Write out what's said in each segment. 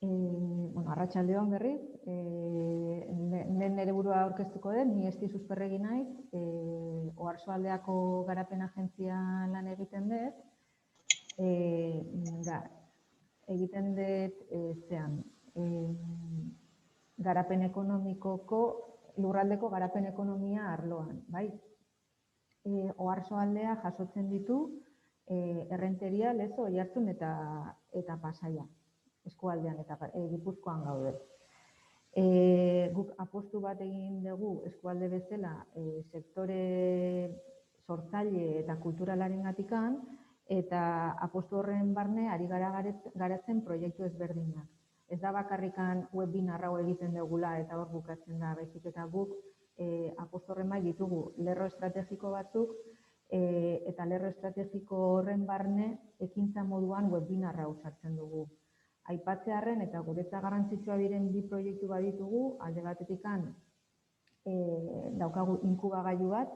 Bueno, arratsaldeon berriz, nire burua aurkeztuko dut, ni Esti Susperregi naiz, Oarsoaldeako Garapen Agentzian lan egiten dut. Egiten dut garapen ekonomikoko, lurraldeko garapen ekonomia arloan, bai? Oarsoaldea jasotzen ditu Errenteria, Lezo, Oiartzun eta Pasaia, eskualdean eta Gipuzkoan gaude. Guk apostu bat egin dugu eskualde bezala sektore sortzaile eta kulturalaren eta apostu horren barne ari gara garatzen proiektu ezberdinak. Ez da bakarrikan webinar hau egiten dugula eta hor bukatzen da, baizik eta guk apostu horren bai ditugu lerro estrategiko batzuk eta lerro estrategiko horren barne ekintza moduan webinar hau sartzen dugu. Aipatzearren eta guretzat garrantzitsua diren bi proiektu baditugu, alde batetikan daukagu inkubagailu bat,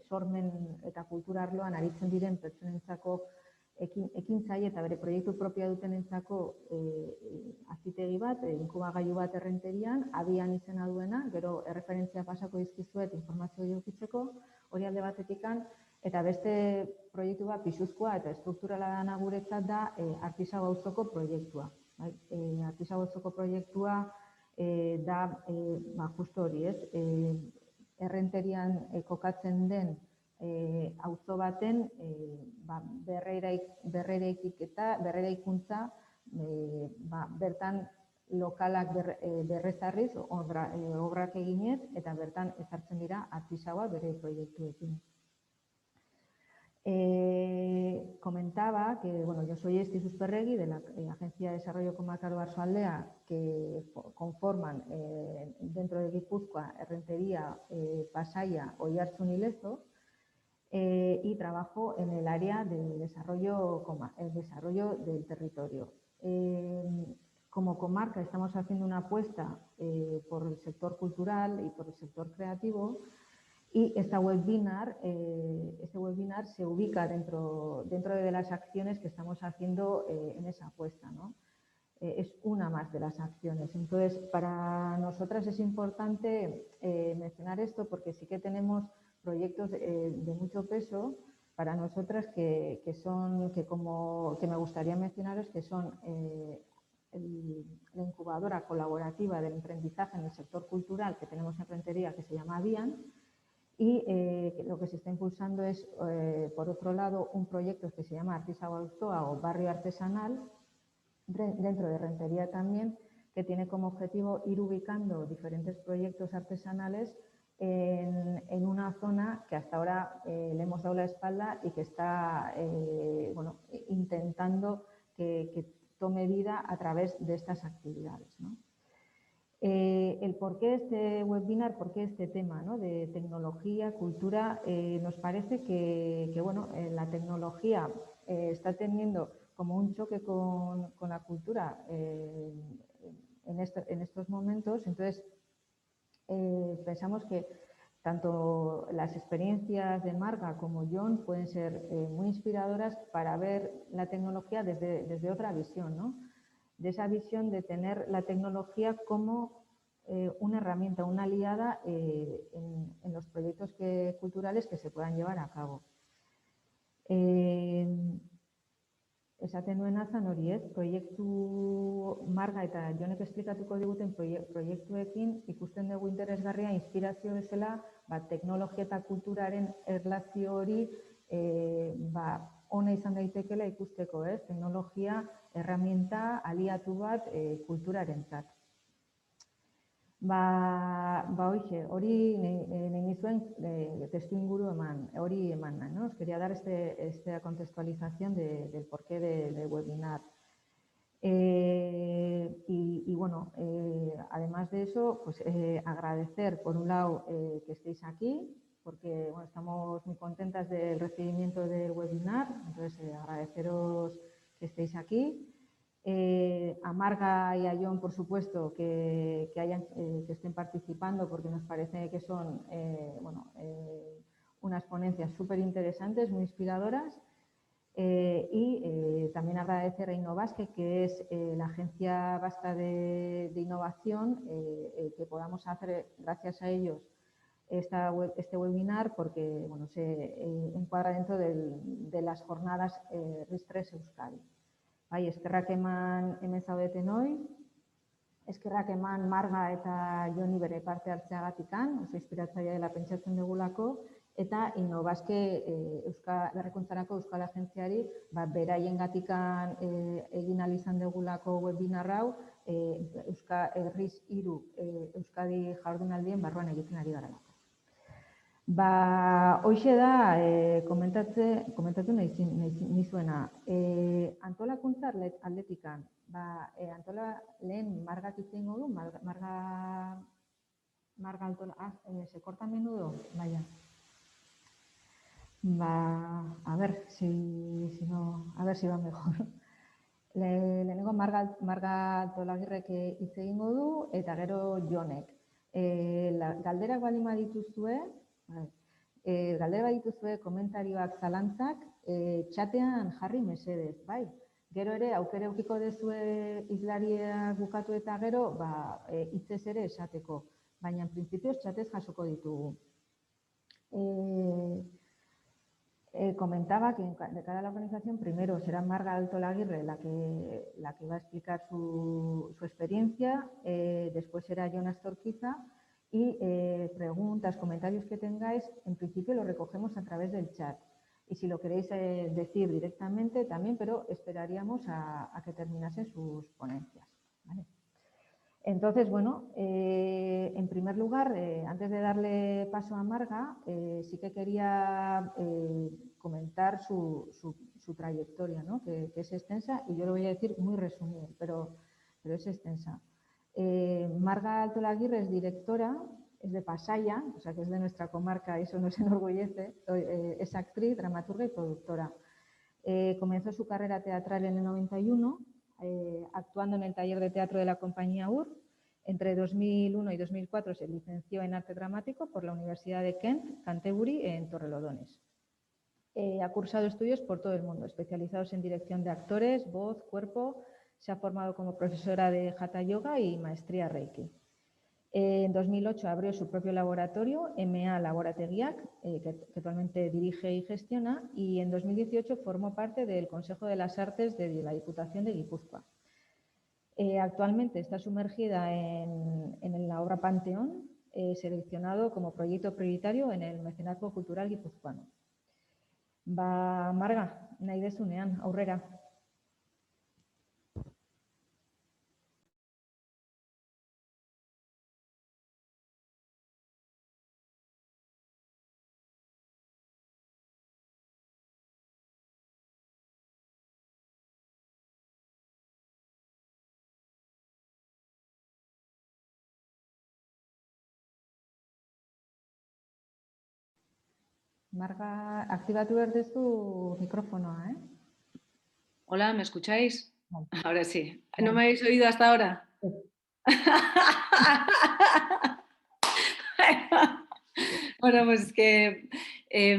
sormen eta kultura arloan aritzen diren pertsonentzako ekintzaile eta bere proiektu propioa dutenentzako azitegi bat, inkubagailu bat Errenterian, abian izena duena, gero erreferentzia pasako dizkizuet informazio edukitzeko, hori alde batetikan, eta beste proiektu bat pisuzkoa eta estrukturala dana guretzat da Artisau auzoko proiektua. Artisau auzoko proiektua da justu hori, ez? Errenterian kokatzen den auzo baten berreraikuntza, bertan lokalak berrezarriz, obrak eginez, eta bertan ezartzen dira artisaua bere proiektuekin. Comentaba que yo soy Esti Susperregi de la Agencia de Desarrollo Comarcal Oarsoaldea, que conforman dentro de Guipúzcoa, Errenteria, Pasaia, Oiartzun y Lezo, y trabajo en el área de desarrollo del territorio. Como comarca estamos haciendo una apuesta por el sector cultural y por el sector creativo. Y este webinar se ubica dentro de las acciones que estamos haciendo en esa apuesta, ¿no? Es una más de las acciones. Entonces, para nosotras es importante mencionar esto porque sí que tenemos proyectos de mucho peso para nosotras que me gustaría mencionaros, que son la incubadora colaborativa del aprendizaje en el sector cultural que tenemos en Rentería, que se llama ABIAN. Y lo que se está impulsando es, por otro lado, un proyecto que se llama Artisau Auzoa o Barrio Artesanal, dentro de Rentería también, que tiene como objetivo ir ubicando diferentes proyectos artesanales en una zona que hasta ahora le hemos dado la espalda y que está intentando que tome vida a través de estas actividades, ¿no? El por qué este webinar, por qué este tema, ¿no?, de tecnología, cultura, nos parece que la tecnología está teniendo como un choque con la cultura en estos momentos. Entonces, pensamos que tanto las experiencias de Marga como John pueden ser muy inspiradoras para ver la tecnología desde otra visión, ¿no? De esa visión de tener la tecnología como una herramienta, una aliada en los proyectos culturales que se puedan llevar a cabo. Esaten nuen azan hori, ez, proiektu Marga eta Jonek esplikatuko diguten proiektuekin ikusten dugu interesgarria inspirazio bezala, teknologia eta kulturaren erlazio hori ona izan daitekeela ikusteko, ez? Teknologia, herramienta, aliatu bat kulturarentzat. Hoxe, hori nahi nizuen testuinguru hori eman, ¿no? Os quería dar esta contextualización del porqué del webinar. Además de eso, pues agradecer por un lado que estéis aquí, porque estamos muy contentas del recibimiento del webinar, entonces agradeceros que estéis aquí. A Marga y a John, por supuesto, que estén participando, porque nos parece que son unas ponencias súper interesantes, muy inspiradoras. También agradecer a Innovasque, que es la agencia vasca de innovación, que podamos hacer, gracias a ellos, este webinar, porque bueno, se encuadra dentro de las jornadas RIS3 Euskadi. Bai, eskerrak eman hemen zaudeten hoi, eskerrak eman Marga eta Joni bere parte hartzeagatikan, oso inspiratzailea dela pentsatzen dugulako, eta Innovasque berrikuntzarako Euskal Agentziari beraiengatikan egin ahal izan dugulako webinar hau RIS 3 Euskadi jardunaldien barruan egiten ari garelako. Hoxe da, komentatu nizuena. Antolakuntza aldetikan, lehen Margak itzen godu, Marga Antola, se corta a menudo, vaya. A ver si va mejor. Lehenengo Marga Antolagirrek hitz egingo du, eta gero Jonek. Galderak baldin badituzue, komentarioak, zalantzak, txatean jarri mesedez, bai? Gero ere, aukera edukiko duzue hizlaria bukatu eta gero, hitzez ere esateko. Baina, en principio, txatez jasoko ditugu. Comentaba que de cara a la organización, primero será Marga Altolaguirre la que va a explicar su experiencia, después será Jonas Torquiza, y preguntas, comentarios que tengáis, en principio lo recogemos a través del chat. Y si lo queréis decir directamente también, pero esperaríamos a que terminasen sus ponencias, ¿vale? Entonces, bueno, en primer lugar, antes de darle paso a Marga, sí que quería comentar su trayectoria, ¿no? que es extensa, y yo lo voy a decir muy resumido, pero es extensa. Marga Altolaguirre es directora, es de Pasaia, o sea que es de nuestra comarca, eso nos enorgullece, es actriz, dramaturga y productora. Comenzó su carrera teatral en el 91, actuando en el taller de teatro de la compañía UR. Entre 2001 y 2004 se licenció en arte dramático por la Universidad de Kent, Canterbury, en Torrelodones. Ha cursado estudios por todo el mundo, especializados en dirección de actores, voz, cuerpo. Se ha formado como profesora de Hatha Yoga y maestría Reiki. En 2008 abrió su propio laboratorio, MA Laborategiak, que actualmente dirige y gestiona, y en 2018 formó parte del Consejo de las Artes de la Diputación de Guipúzcoa. Actualmente está sumergida en la obra Panteón, seleccionado como proyecto prioritario en el mecenazgo cultural guipuzcoano. Marga, nahi dezunean, aurrera. Marga, aktibatu behar duzu mikrofonoa, ¿eh? Hola, ¿me escucháis? Vale. Ahora sí. ¿No me habéis oído hasta ahora? Sí. Bueno, pues es que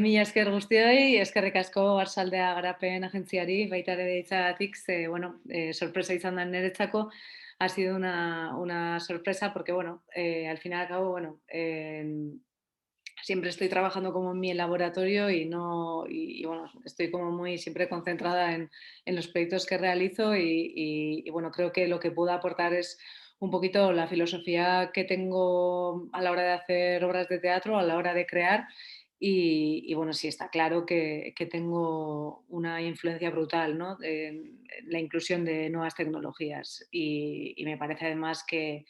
mila esker guztioi, eskerrik asko Arrasaldea Garapen agentziari, baita ere deitzagatik, sorpresa izan da niretzako. Ha sido una sorpresa porque, bueno, al final y al cabo, bueno, siempre estoy trabajando como en mi laboratorio y bueno, estoy como muy siempre concentrada en los proyectos que realizo y bueno, creo que lo que puedo aportar es un poquito la filosofía que tengo a la hora de hacer obras de teatro, a la hora de crear y bueno, sí está claro que tengo una influencia brutal, ¿no? En la inclusión de nuevas tecnologías y me parece además que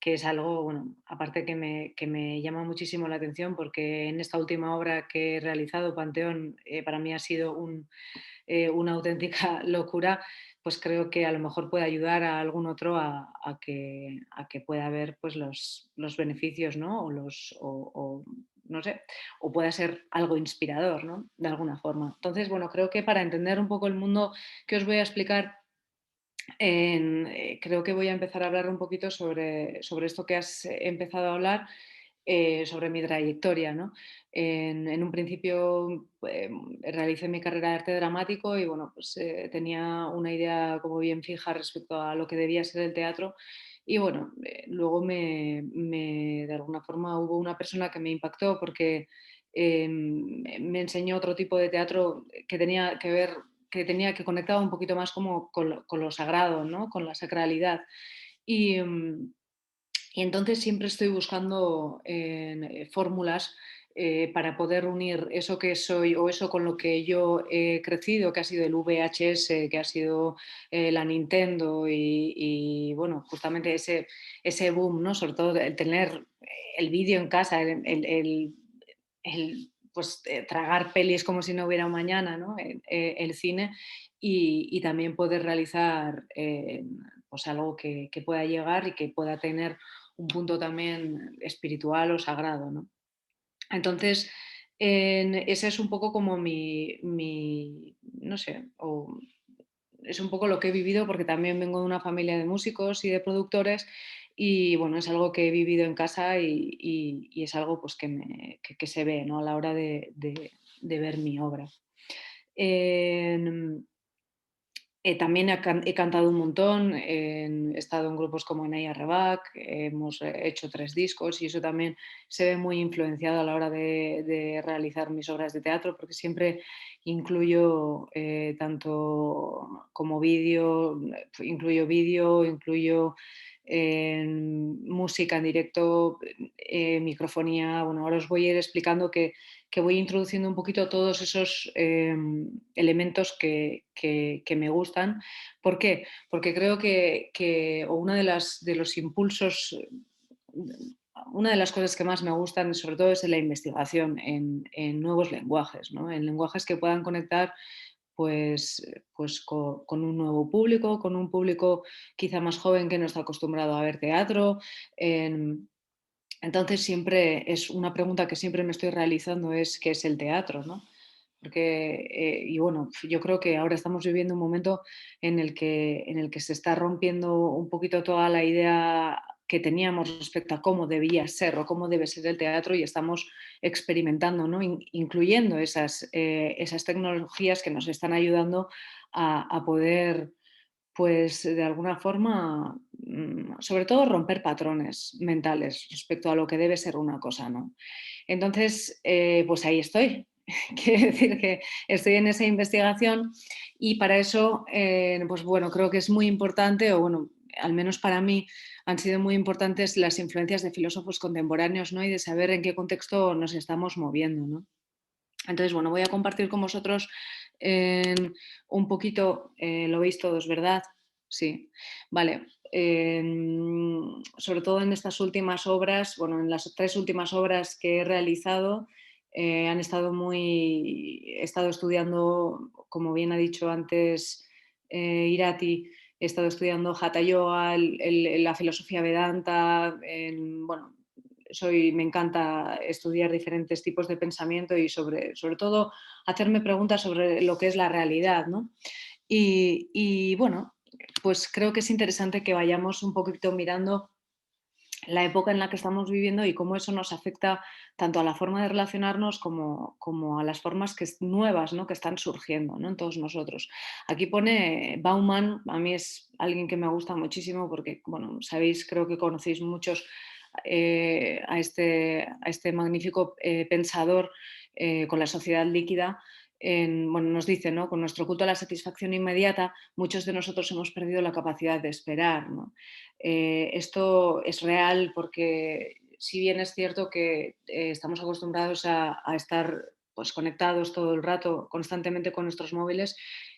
es algo, bueno, aparte que me llama muchísimo la atención porque en esta última obra que he realizado, Panteón, para mí ha sido una auténtica locura, pues creo que a lo mejor puede ayudar a algún otro a que pueda ver pues los beneficios, ¿no? O no sé, o pueda ser algo inspirador, ¿no? De alguna forma. Entonces, bueno, creo que para entender un poco el mundo que os voy a explicar, creo que voy a empezar a hablar un poquito sobre esto que has empezado a hablar, sobre mi trayectoria, ¿no? En un principio realicé mi carrera de arte dramático y bueno, pues tenía una idea como bien fija respecto a lo que debía ser el teatro y bueno, luego de alguna forma hubo una persona que me impactó porque me enseñó otro tipo de teatro que tenía que ver, que conectaba un poquito más como con lo sagrado, ¿no? Con la sacralidad. Y, y entonces siempre estoy buscando fórmulas para poder unir eso que soy o eso con lo que yo he crecido, que ha sido el VHS, que ha sido la Nintendo bueno, justamente ese boom, ¿no? Sobre todo el tener el vídeo en casa, pues, tragar pelis como si no hubiera un mañana, ¿no? El cine y también poder realizar pues algo que pueda llegar y que pueda tener un punto también espiritual o sagrado, ¿no? Entonces, ese es un poco como no sé, es un poco lo que he vivido porque también vengo de una familia de músicos y de productores y bueno, es algo que he vivido en casa y es algo pues que se ve, ¿no? A la hora de ver mi obra. En- también he cantado un montón, he estado en grupos como Naya Rebac, hemos hecho 3 discos y eso también se ve muy influenciado a la hora de realizar mis obras de teatro porque siempre incluyo tanto como vídeo, incluyo música en directo, microfonía. Bueno, ahora os voy a ir explicando que voy introduciendo un poquito todos esos elementos que me gustan. ¿Por qué? Porque creo o de los impulsos, una de las cosas que más me gustan sobre todo es la investigación en nuevos lenguajes, ¿no? En lenguajes que puedan conectar pues con un nuevo público, con un público quizá más joven que no está acostumbrado a ver teatro. En, entonces siempre es una pregunta que siempre me estoy realizando es ¿qué es el teatro? ¿No? Porque, y bueno, yo creo que ahora estamos viviendo un momento en el que se está rompiendo un poquito toda la idea que teníamos respecto a cómo debía ser o cómo debe ser el teatro y estamos experimentando, ¿no? Incluyendo esas tecnologías que nos están ayudando a poder pues de alguna forma, sobre todo romper patrones mentales respecto a lo que debe ser una cosa, ¿no? Entonces, pues ahí estoy. Quiere decir que estoy en esa investigación y para eso, pues bueno, creo que es muy importante, o bueno, al menos para mí han sido muy importantes las influencias de filósofos contemporáneos, ¿no? Y de saber en qué contexto nos estamos moviendo, ¿no? Entonces, bueno, voy a compartir con vosotros un poquito, lo veis todos, ¿verdad? Sí, vale. Sobre todo en estas últimas obras, bueno, en las 3 últimas obras que he realizado, he estado estudiando, como bien ha dicho antes Irati, he estado estudiando Hatha Yoga, la filosofía Vedanta, bueno, me encanta estudiar diferentes tipos de pensamiento y sobre todo hacerme preguntas sobre lo que es la realidad, ¿no? Bueno, pues creo que es interesante que vayamos un poquito mirando la época en la que estamos viviendo y cómo eso nos afecta tanto a la forma de relacionarnos como a las formas nuevas, ¿no? Que están surgiendo, ¿no? En todos nosotros. Aquí pone Bauman, a mí es alguien que me gusta muchísimo porque, bueno, sabéis, creo que conocéis muchos a este magnífico pensador con la sociedad líquida. Bueno, nos dice, ¿no? Con nuestro culto a la satisfacción inmediata, muchos de nosotros hemos perdido la capacidad de esperar, ¿no? Esto es real porque si bien es cierto que estamos acostumbrados a estar pues, conectados todo el rato, constantemente con nuestros móviles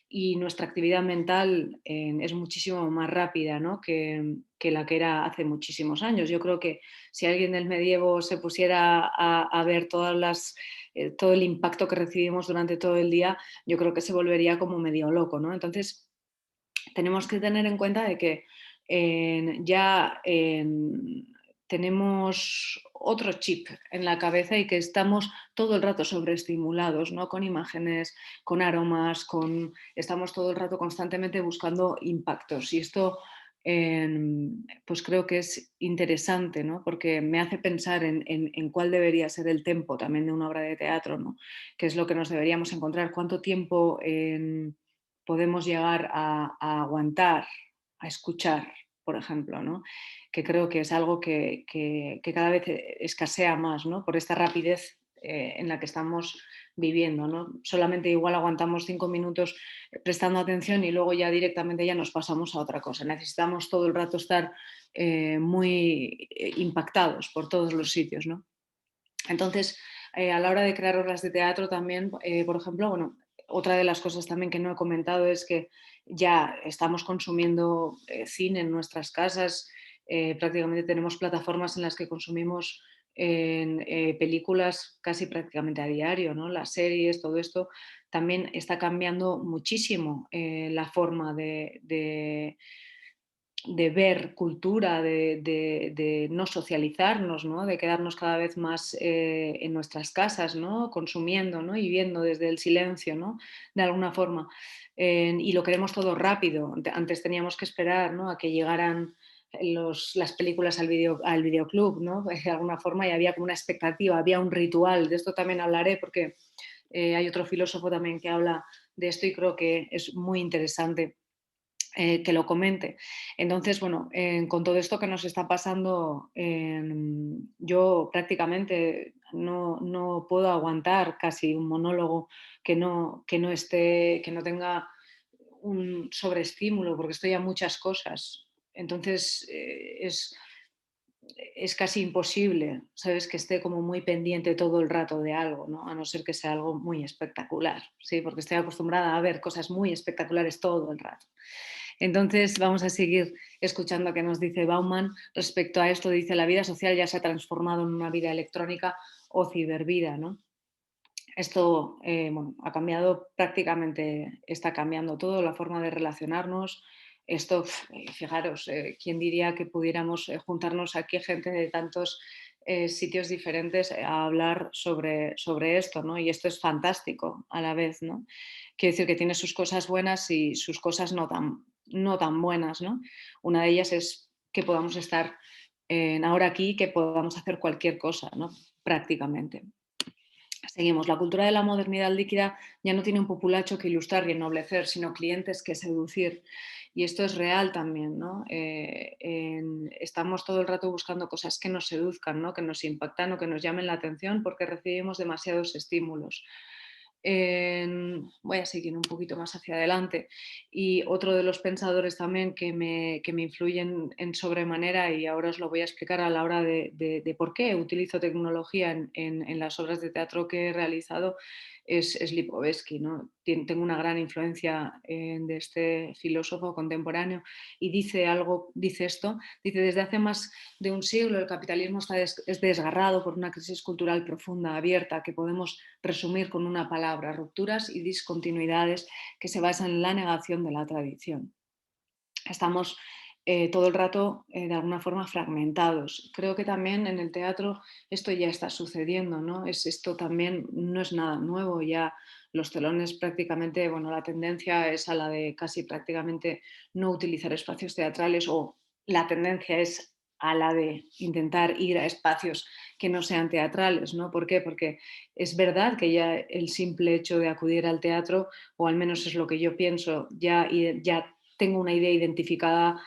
y nuestra actividad mental es muchísimo más rápida, ¿no? que la que era hace muchísimos años. Yo creo que si alguien del medievo se pusiera a ver todo el impacto que recibimos durante todo el día, yo creo que se volvería como medio loco, ¿no? Entonces, tenemos que tener en cuenta de que ya tenemos otro chip en la cabeza y que estamos todo el rato sobreestimulados, ¿no? Con imágenes, con aromas, estamos todo el rato constantemente buscando impactos y esto pues creo que es interesante, ¿no? Porque me hace pensar en cuál debería ser el tempo también de una obra de teatro, ¿no? ¿Qué es lo que nos deberíamos encontrar? ¿Cuánto tiempo podemos llegar a aguantar, a escuchar, por ejemplo, ¿no? Que creo que es algo que cada vez escasea más, ¿no? Por esta rapidez en la que estamos viviendo, ¿no? Solamente igual aguantamos 5 minutos prestando atención y luego ya directamente ya nos pasamos a otra cosa. Necesitamos todo el rato estar muy impactados por todos los sitios, ¿no? Entonces, a la hora de crear obras de teatro también, por ejemplo, bueno, otra de las cosas también que no he comentado es que ya estamos consumiendo cine en nuestras casas, prácticamente tenemos plataformas en las que consumimos películas casi prácticamente a diario, ¿no? Las series, todo esto también está cambiando muchísimo la forma de ver cultura, de no socializarnos, ¿no? De quedarnos cada vez más en nuestras casas, ¿no? Consumiendo, ¿no? Y viendo desde el silencio, ¿no? De alguna forma. Y lo queremos todo rápido. Antes teníamos que esperar, ¿no? A que llegaran las películas al videoclub, ¿no? De alguna forma, y había como una expectativa, había un ritual. De esto también hablaré porque hay otro filósofo también que habla de esto y creo que es muy interesante que lo comente. Entonces, bueno, con todo esto que nos está pasando, yo prácticamente no puedo aguantar casi un monólogo que no tenga un sobreestímulo, porque estoy a muchas cosas. Entonces, es casi imposible, ¿sabes? Que esté como muy pendiente todo el rato de algo, ¿no? A no ser que sea algo muy espectacular, ¿sí? Porque estoy acostumbrada a ver cosas muy espectaculares todo el rato. Entonces, vamos a seguir escuchando qué nos dice Bauman respecto a esto. Dice, la vida social ya se ha transformado en una vida electrónica o cibervida, ¿no? Esto bueno, ha cambiado prácticamente, está cambiando todo, la forma de relacionarnos. Esto, fijaros, ¿quién diría que pudiéramos juntarnos aquí gente de tantos sitios diferentes a hablar sobre esto, ¿no? Y esto es fantástico a la vez, ¿no? Quiere decir que tiene sus cosas buenas y sus cosas no tan buenas, ¿no? Una de ellas es que podamos estar ahora aquí, que podamos hacer cualquier cosa, ¿no? Prácticamente. Seguimos. La cultura de la modernidad líquida ya no tiene un populacho que ilustrar y ennoblecer, sino clientes que seducir. Y esto es real también, ¿no? Estamos todo el rato buscando cosas que nos seduzcan, ¿no? Que nos impactan o que nos llamen la atención porque recibimos demasiados estímulos. Voy a seguir un poquito más hacia adelante. Y otro de los pensadores también que me influyen en sobremanera, y ahora os lo voy a explicar a la hora de por qué utilizo tecnología en las obras de teatro que he realizado, es Lipovetsky, ¿no? Tengo una gran influencia de este filósofo contemporáneo y dice esto, dice, desde hace más de un siglo el capitalismo es desgarrado por una crisis cultural profunda, abierta, que podemos resumir con una palabra: rupturas y discontinuidades que se basan en la negación de la tradición. Estamos todo el rato de alguna forma fragmentados. Creo que también en el teatro esto ya está sucediendo, ¿no? Esto también no es nada nuevo, ya los telones prácticamente, bueno, la tendencia es a la de casi prácticamente no utilizar espacios teatrales, o la tendencia es a la de intentar ir a espacios que no sean teatrales, ¿no? ¿Por qué? Porque es verdad que ya el simple hecho de acudir al teatro, o al menos es lo que yo pienso, ya tengo una idea identificada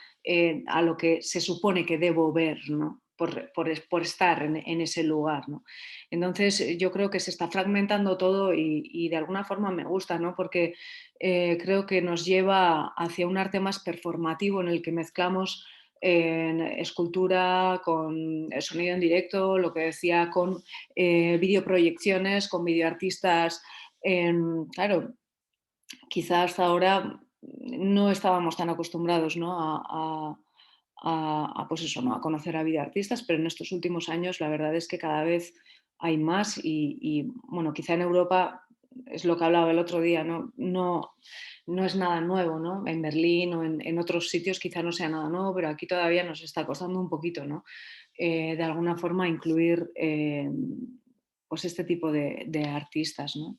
a lo que se supone que debo ver, ¿no? Por estar en ese lugar, ¿no? Entonces yo creo que se está fragmentando todo y de alguna forma me gusta, ¿no? Porque creo que nos lleva hacia un arte más performativo en el que mezclamos escultura con sonido en directo, lo que decía, con videoproyecciones, con videoartistas. Claro, quizás hasta ahora no estábamos tan acostumbrados, ¿no? Pues eso, ¿no? A conocer a videoartistas, pero en estos últimos años la verdad es que cada vez hay más bueno, quizá en Europa es lo que hablaba el otro día, no es nada nuevo, ¿no? En Berlín o en otros sitios quizá no sea nada nuevo, pero aquí todavía nos está costando un poquito, ¿no? De alguna forma incluir pues este tipo de artistas, ¿no?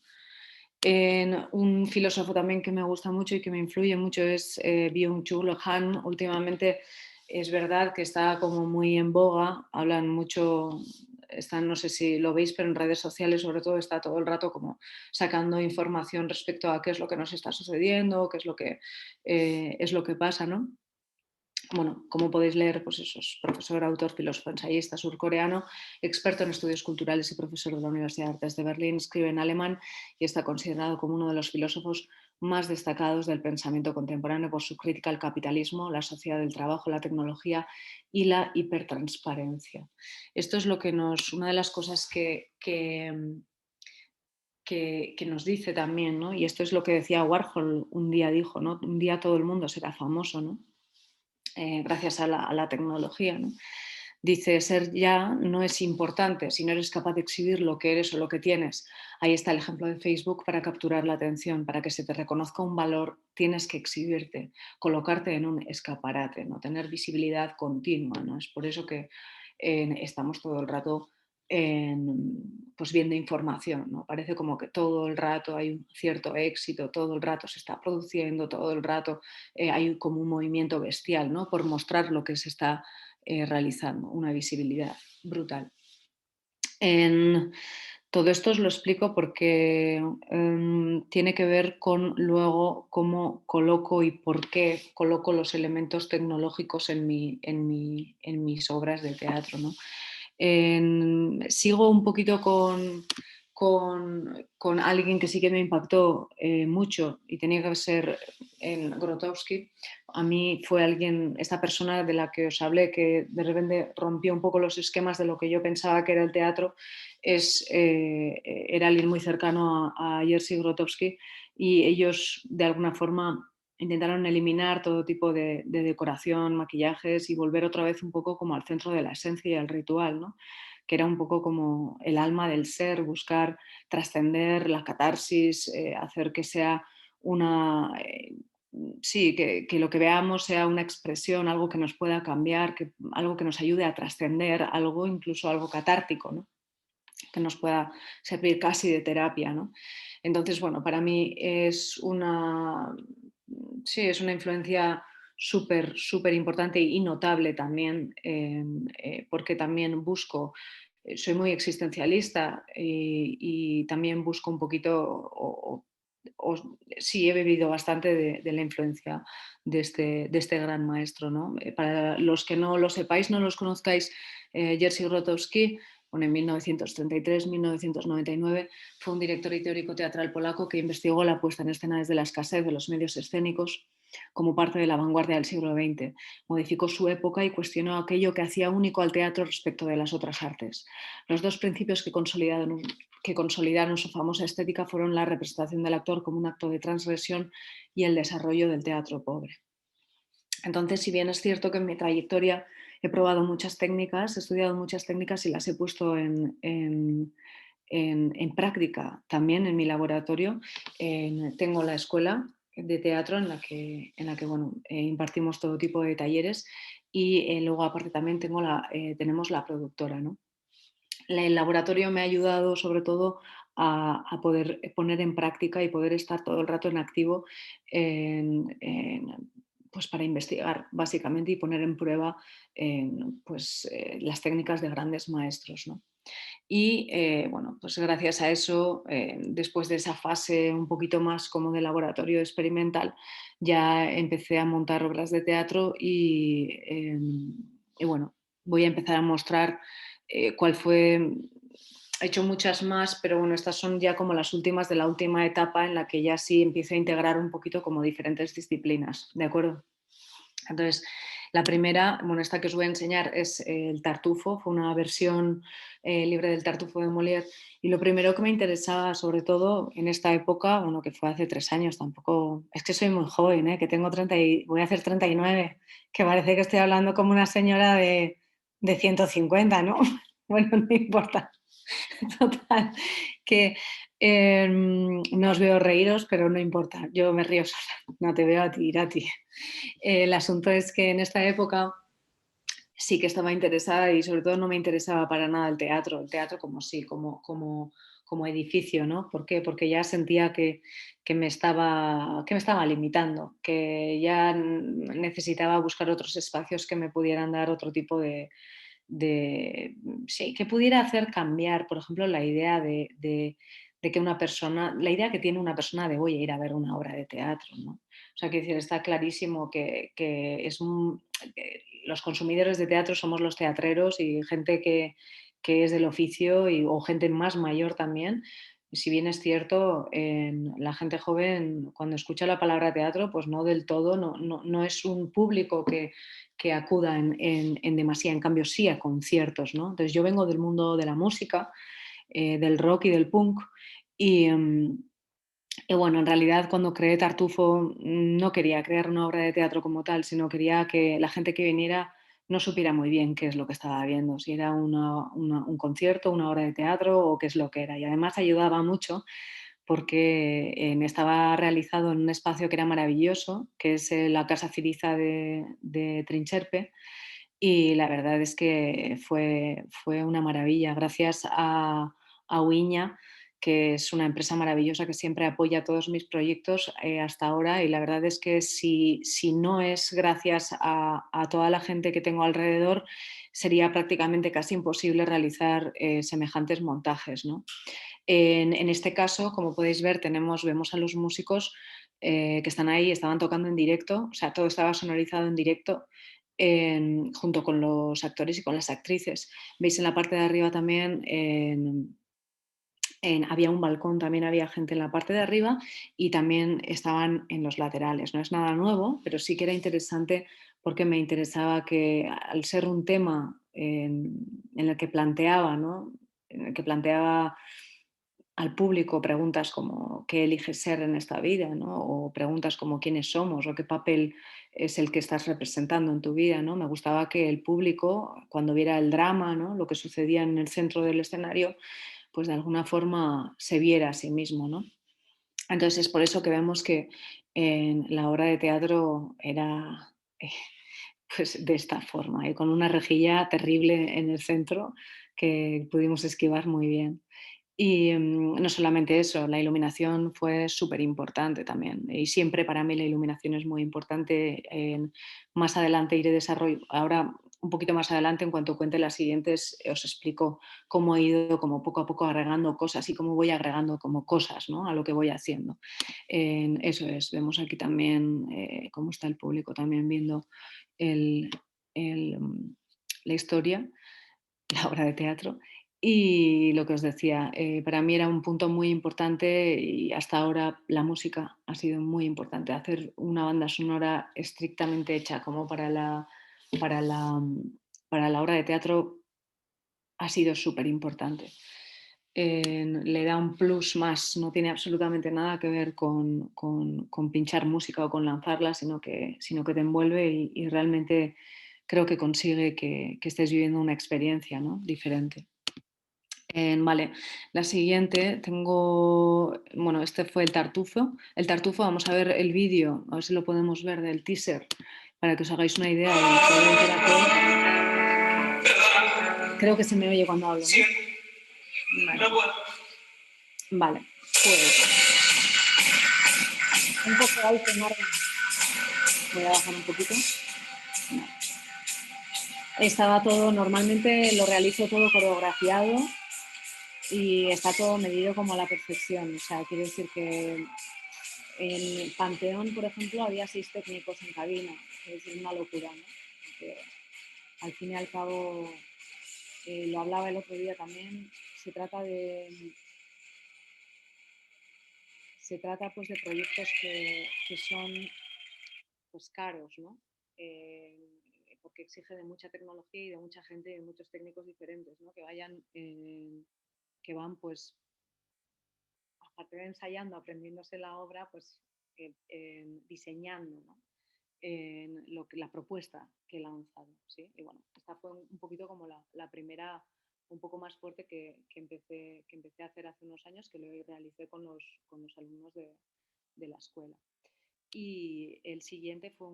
Un filósofo también que me gusta mucho y que me influye mucho es Byung-Chul Han. Últimamente es verdad que está como muy en boga, hablan mucho, están, no sé si lo veis, pero en redes sociales sobre todo está todo el rato como sacando información respecto a qué es lo que nos está sucediendo, qué es lo que pasa, ¿no? Bueno, como podéis leer, pues eso, es profesor, autor, filósofo, ensayista surcoreano, experto en estudios culturales y profesor de la Universidad de Artes de Berlín, escribe en alemán y está considerado como uno de los filósofos más destacados del pensamiento contemporáneo por su crítica al capitalismo, la sociedad del trabajo, la tecnología y la hipertransparencia. Esto es lo que una de las cosas que nos dice también, ¿no? Y esto es lo que decía Warhol un día, dijo, ¿no? Un día todo el mundo será famoso, ¿no? Gracias a la tecnología, ¿no? Dice, ser ya no es importante si no eres capaz de exhibir lo que eres o lo que tienes. Ahí está el ejemplo de Facebook para capturar la atención, para que se te reconozca un valor, tienes que exhibirte, colocarte en un escaparate, no tener visibilidad continua, ¿no? Es por eso que estamos todo el rato pues viendo información, ¿no? Parece como que todo el rato hay un cierto éxito, todo el rato se está produciendo, todo el rato hay como un movimiento bestial, ¿no? Por mostrar lo que se está realizando, una visibilidad brutal. Todo esto os lo explico porque tiene que ver con luego cómo coloco y por qué coloco los elementos tecnológicos en mis obras de teatro, ¿no? Sigo un poquito con alguien que sí que me impactó mucho y tenía que ser en Grotowski. A mí fue esta persona de la que os hablé, que de repente rompió un poco los esquemas de lo que yo pensaba que era el teatro. Era alguien muy cercano a Jerzy Grotowski y ellos de alguna forma intentaron eliminar todo tipo de decoración, maquillajes y volver otra vez un poco como al centro de la esencia y al ritual, ¿no? Que era un poco como el alma del ser, buscar trascender la catarsis, hacer que sea sí, que lo que veamos sea una expresión, algo que nos pueda cambiar, algo que nos ayude a trascender, algo incluso algo catártico, ¿no? Que nos pueda servir casi de terapia, ¿no? Entonces, bueno, para mí sí, es una influencia súper importante y notable también, porque también soy muy existencialista y también busco un poquito, sí, he bebido bastante de la influencia de este gran maestro, ¿no? Para los que no lo sepáis, no los conozcáis, Jerzy Grotowski, bueno, en 1933-1999 fue un director y teórico teatral polaco que investigó la puesta en escena desde la escasez de los medios escénicos como parte de la vanguardia del siglo XX. Modificó su época y cuestionó aquello que hacía único al teatro respecto de las otras artes. Los dos principios que consolidaron su famosa estética fueron la representación del actor como un acto de transgresión y el desarrollo del teatro pobre. Entonces, si bien es cierto que en mi trayectoria he probado muchas técnicas, he estudiado muchas técnicas y las he puesto en práctica también en mi laboratorio, tengo la escuela de teatro en la que bueno, impartimos todo tipo de talleres y luego aparte también tenemos la productora, ¿no? El laboratorio me ha ayudado sobre todo a poder poner en práctica y poder estar todo el rato en activo pues para investigar básicamente y poner en prueba las técnicas de grandes maestros, ¿no? Y bueno, pues gracias a eso, después de esa fase un poquito más como de laboratorio experimental, ya empecé a montar obras de teatro y bueno, voy a empezar a mostrar cuál fue. He hecho muchas más, pero bueno, estas son ya como las últimas de la última etapa en la que ya sí empiezo a integrar un poquito como diferentes disciplinas, ¿de acuerdo? Entonces, la primera, bueno, esta que os voy a enseñar es el Tartufo, fue una versión libre del Tartufo de Molière. Y lo primero que me interesaba, sobre todo en esta época, bueno, que fue hace 3 años, tampoco, es que soy muy joven, que tengo voy a hacer 39, que parece que estoy hablando como una señora de 150, ¿no? Bueno, no importa. Total, que no os veo reíros, pero no importa, yo me río sola, no te veo a ti, Irati. El asunto es que en esta época sí que estaba interesada y sobre todo no me interesaba para nada el teatro como sí, como como edificio, ¿no? ¿Por qué? Porque ya sentía que me estaba limitando, que ya necesitaba buscar otros espacios que me pudieran dar otro tipo sí, que pudiera hacer cambiar, por ejemplo, la idea de que una persona, la idea que tiene una persona de voy a ir a ver una obra de teatro, ¿no? O sea, que decir, está clarísimo que que los consumidores de teatro somos los teatreros y gente que es del oficio o gente más mayor también. Si bien es cierto, la gente joven cuando escucha la palabra teatro, pues no del todo, no es un público que acuda en demasía, en cambio sí a conciertos, ¿no? Entonces yo vengo del mundo de la música, del rock y del punk y, y bueno, en realidad cuando creé Tartufo no quería crear una obra de teatro como tal, sino quería que la gente que viniera no supiera muy bien qué es lo que estaba viendo, si era un concierto, una obra de teatro o qué es lo que era. Y además ayudaba mucho porque estaba realizado en un espacio que era maravilloso, que es la Casa Ciriza de Trincherpe, y la verdad es que fue una maravilla. Gracias a Uiña, que es una empresa maravillosa que siempre apoya todos mis proyectos hasta ahora, y la verdad es que si no es gracias a toda la gente que tengo alrededor, sería prácticamente casi imposible realizar semejantes montajes, ¿no? En este caso, como podéis ver, vemos a los músicos que están ahí, estaban tocando en directo, o sea, todo estaba sonorizado en directo junto con los actores y con las actrices. Veis en la parte de arriba también, había un balcón, también había gente en la parte de arriba y también estaban en los laterales. No es nada nuevo, pero sí que era interesante porque me interesaba que al ser un tema en el que planteaba, ¿no? En el que planteaba al público preguntas como qué eliges ser en esta vida, ¿no? O preguntas como quiénes somos o qué papel es el que estás representando en tu vida, ¿no? Me gustaba que el público, cuando viera el drama, ¿no? Lo que sucedía en el centro del escenario, pues de alguna forma se viera a sí mismo, ¿no? Entonces es por eso que vemos que en la obra de teatro era pues de esta forma y con una rejilla terrible en el centro que pudimos esquivar muy bien. Y no solamente eso, la iluminación fue súper importante también. Y siempre para mí la iluminación es muy importante. Más adelante iré desarrollando, ahora un poquito más adelante, en cuanto cuente las siguientes, os explico cómo he ido como poco a poco agregando cosas y cómo voy agregando como cosas, ¿no? A lo que voy haciendo. Eso es, vemos aquí también cómo está el público también viendo el, el, la historia, la obra de teatro. Y lo que os decía, para mí era un punto muy importante y hasta ahora la música ha sido muy importante. Hacer una banda sonora estrictamente hecha como para la, para la obra de teatro ha sido súper importante. Le da un plus más, no tiene absolutamente nada que ver con pinchar música o con lanzarla, sino que te envuelve y realmente creo que consigue que estés viviendo una experiencia, ¿no? Diferente. Vale, la siguiente tengo, bueno, este fue el Tartufo. El Tartufo, vamos a ver el vídeo, a ver si lo podemos ver del teaser, para que os hagáis una idea de lo que era todo. Creo que se me oye cuando hablo, ¿no? Vale, vale, pues un poco alto, Marga. Voy a bajar un poquito. Vale. Estaba todo, normalmente lo realizo todo coreografiado y está todo medido como a la perfección. O sea, quiero decir que en Panteón, por ejemplo, había 6 técnicos en cabina. Es una locura, ¿no? Porque al fin y al cabo, lo hablaba el otro día también, se trata pues de proyectos que son pues caros, ¿no? Porque exige de mucha tecnología y de mucha gente y de muchos técnicos diferentes, ¿no? Que van pues aparte de ensayando, aprendiéndose la obra, pues diseñando, ¿no? La propuesta que he lanzado. ¿Sí? Y bueno, esta fue un poquito como la primera, un poco más fuerte que empecé a hacer hace unos años, que lo realicé con los alumnos de la escuela. Y el siguiente fue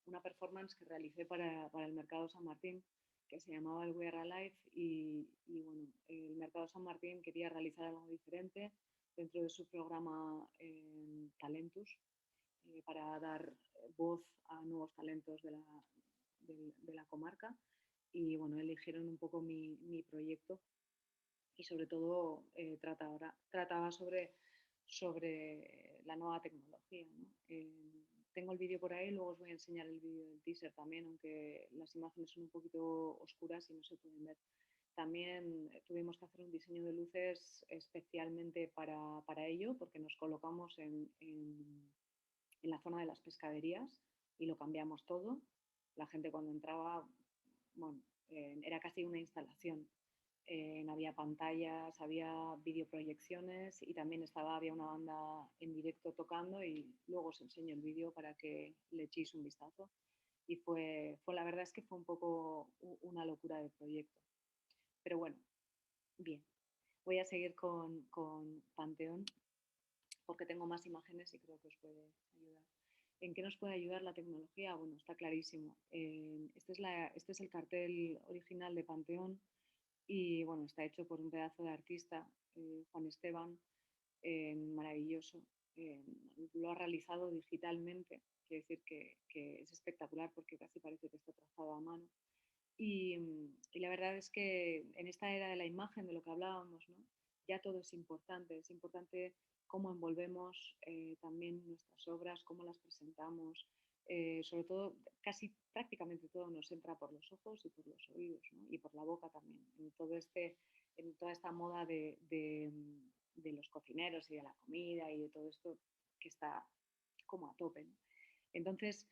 una performance que realicé para el Mercado San Martín, que se llamaba el We Are Alive y bueno, el Mercado San Martín quería realizar algo diferente dentro de su programa Talentus para dar voz a nuevos talentos de la comarca y bueno, eligieron un poco mi proyecto y sobre todo trataba sobre la nueva tecnología, ¿no? Tengo el vídeo por ahí, luego os voy a enseñar el vídeo del teaser también, aunque las imágenes son un poquito oscuras y no se pueden ver. También tuvimos que hacer un diseño de luces especialmente para ello, porque nos colocamos en la zona de las pescaderías y lo cambiamos todo. La gente cuando entraba, bueno, era casi una instalación. Había pantallas, había videoproyecciones y también había una banda en directo tocando y luego os enseño el vídeo para que le echéis un vistazo. Y la verdad es que fue un poco una locura de proyecto. Pero bueno, bien. Voy a seguir con Panteón porque tengo más imágenes y creo que os puede ayudar. ¿En qué nos puede ayudar la tecnología? Bueno, está clarísimo. Este es el cartel original de Panteón y bueno, está hecho por un pedazo de artista, Juan Esteban, maravilloso. Lo ha realizado digitalmente, quiere decir que es espectacular porque casi parece que está trazado a mano. Y la verdad es que en esta era de la imagen, de lo que hablábamos, ¿no? Ya todo es importante cómo envolvemos también nuestras obras, cómo las presentamos, sobre todo, casi prácticamente todo nos entra por los ojos y por los oídos, ¿no? Y por la boca también, en toda esta moda de los cocineros y de la comida y de todo esto que está como a tope, ¿no? Entonces,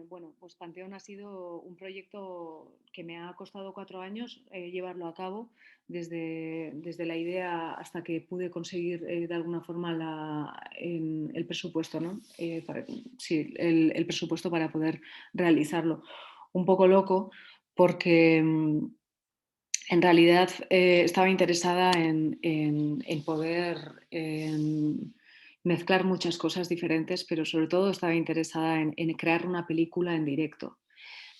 bueno, pues Panteón ha sido un proyecto que me ha costado 4 años llevarlo a cabo, desde la idea hasta que pude conseguir de alguna forma el presupuesto, ¿no? Sí, el presupuesto para poder realizarlo. Un poco loco porque en realidad estaba interesada en poder mezclar muchas cosas diferentes, pero sobre todo estaba interesada en crear una película en directo.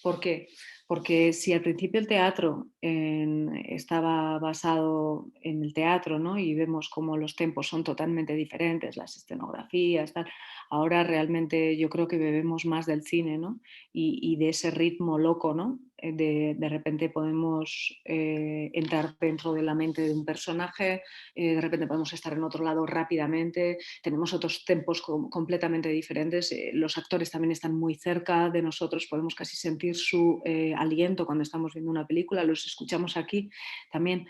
¿Por qué? Porque si al principio el teatro estaba basado en el teatro, ¿no? Y vemos cómo los tempos son totalmente diferentes, las escenografías, tal, ahora realmente yo creo que bebemos más del cine, ¿no? Y de ese ritmo loco, ¿no? De repente podemos entrar dentro de la mente de un personaje, de repente podemos estar en otro lado rápidamente, tenemos otros tempos completamente diferentes, los actores también están muy cerca de nosotros, podemos casi sentir su aliento cuando estamos viendo una película, los escuchamos aquí también.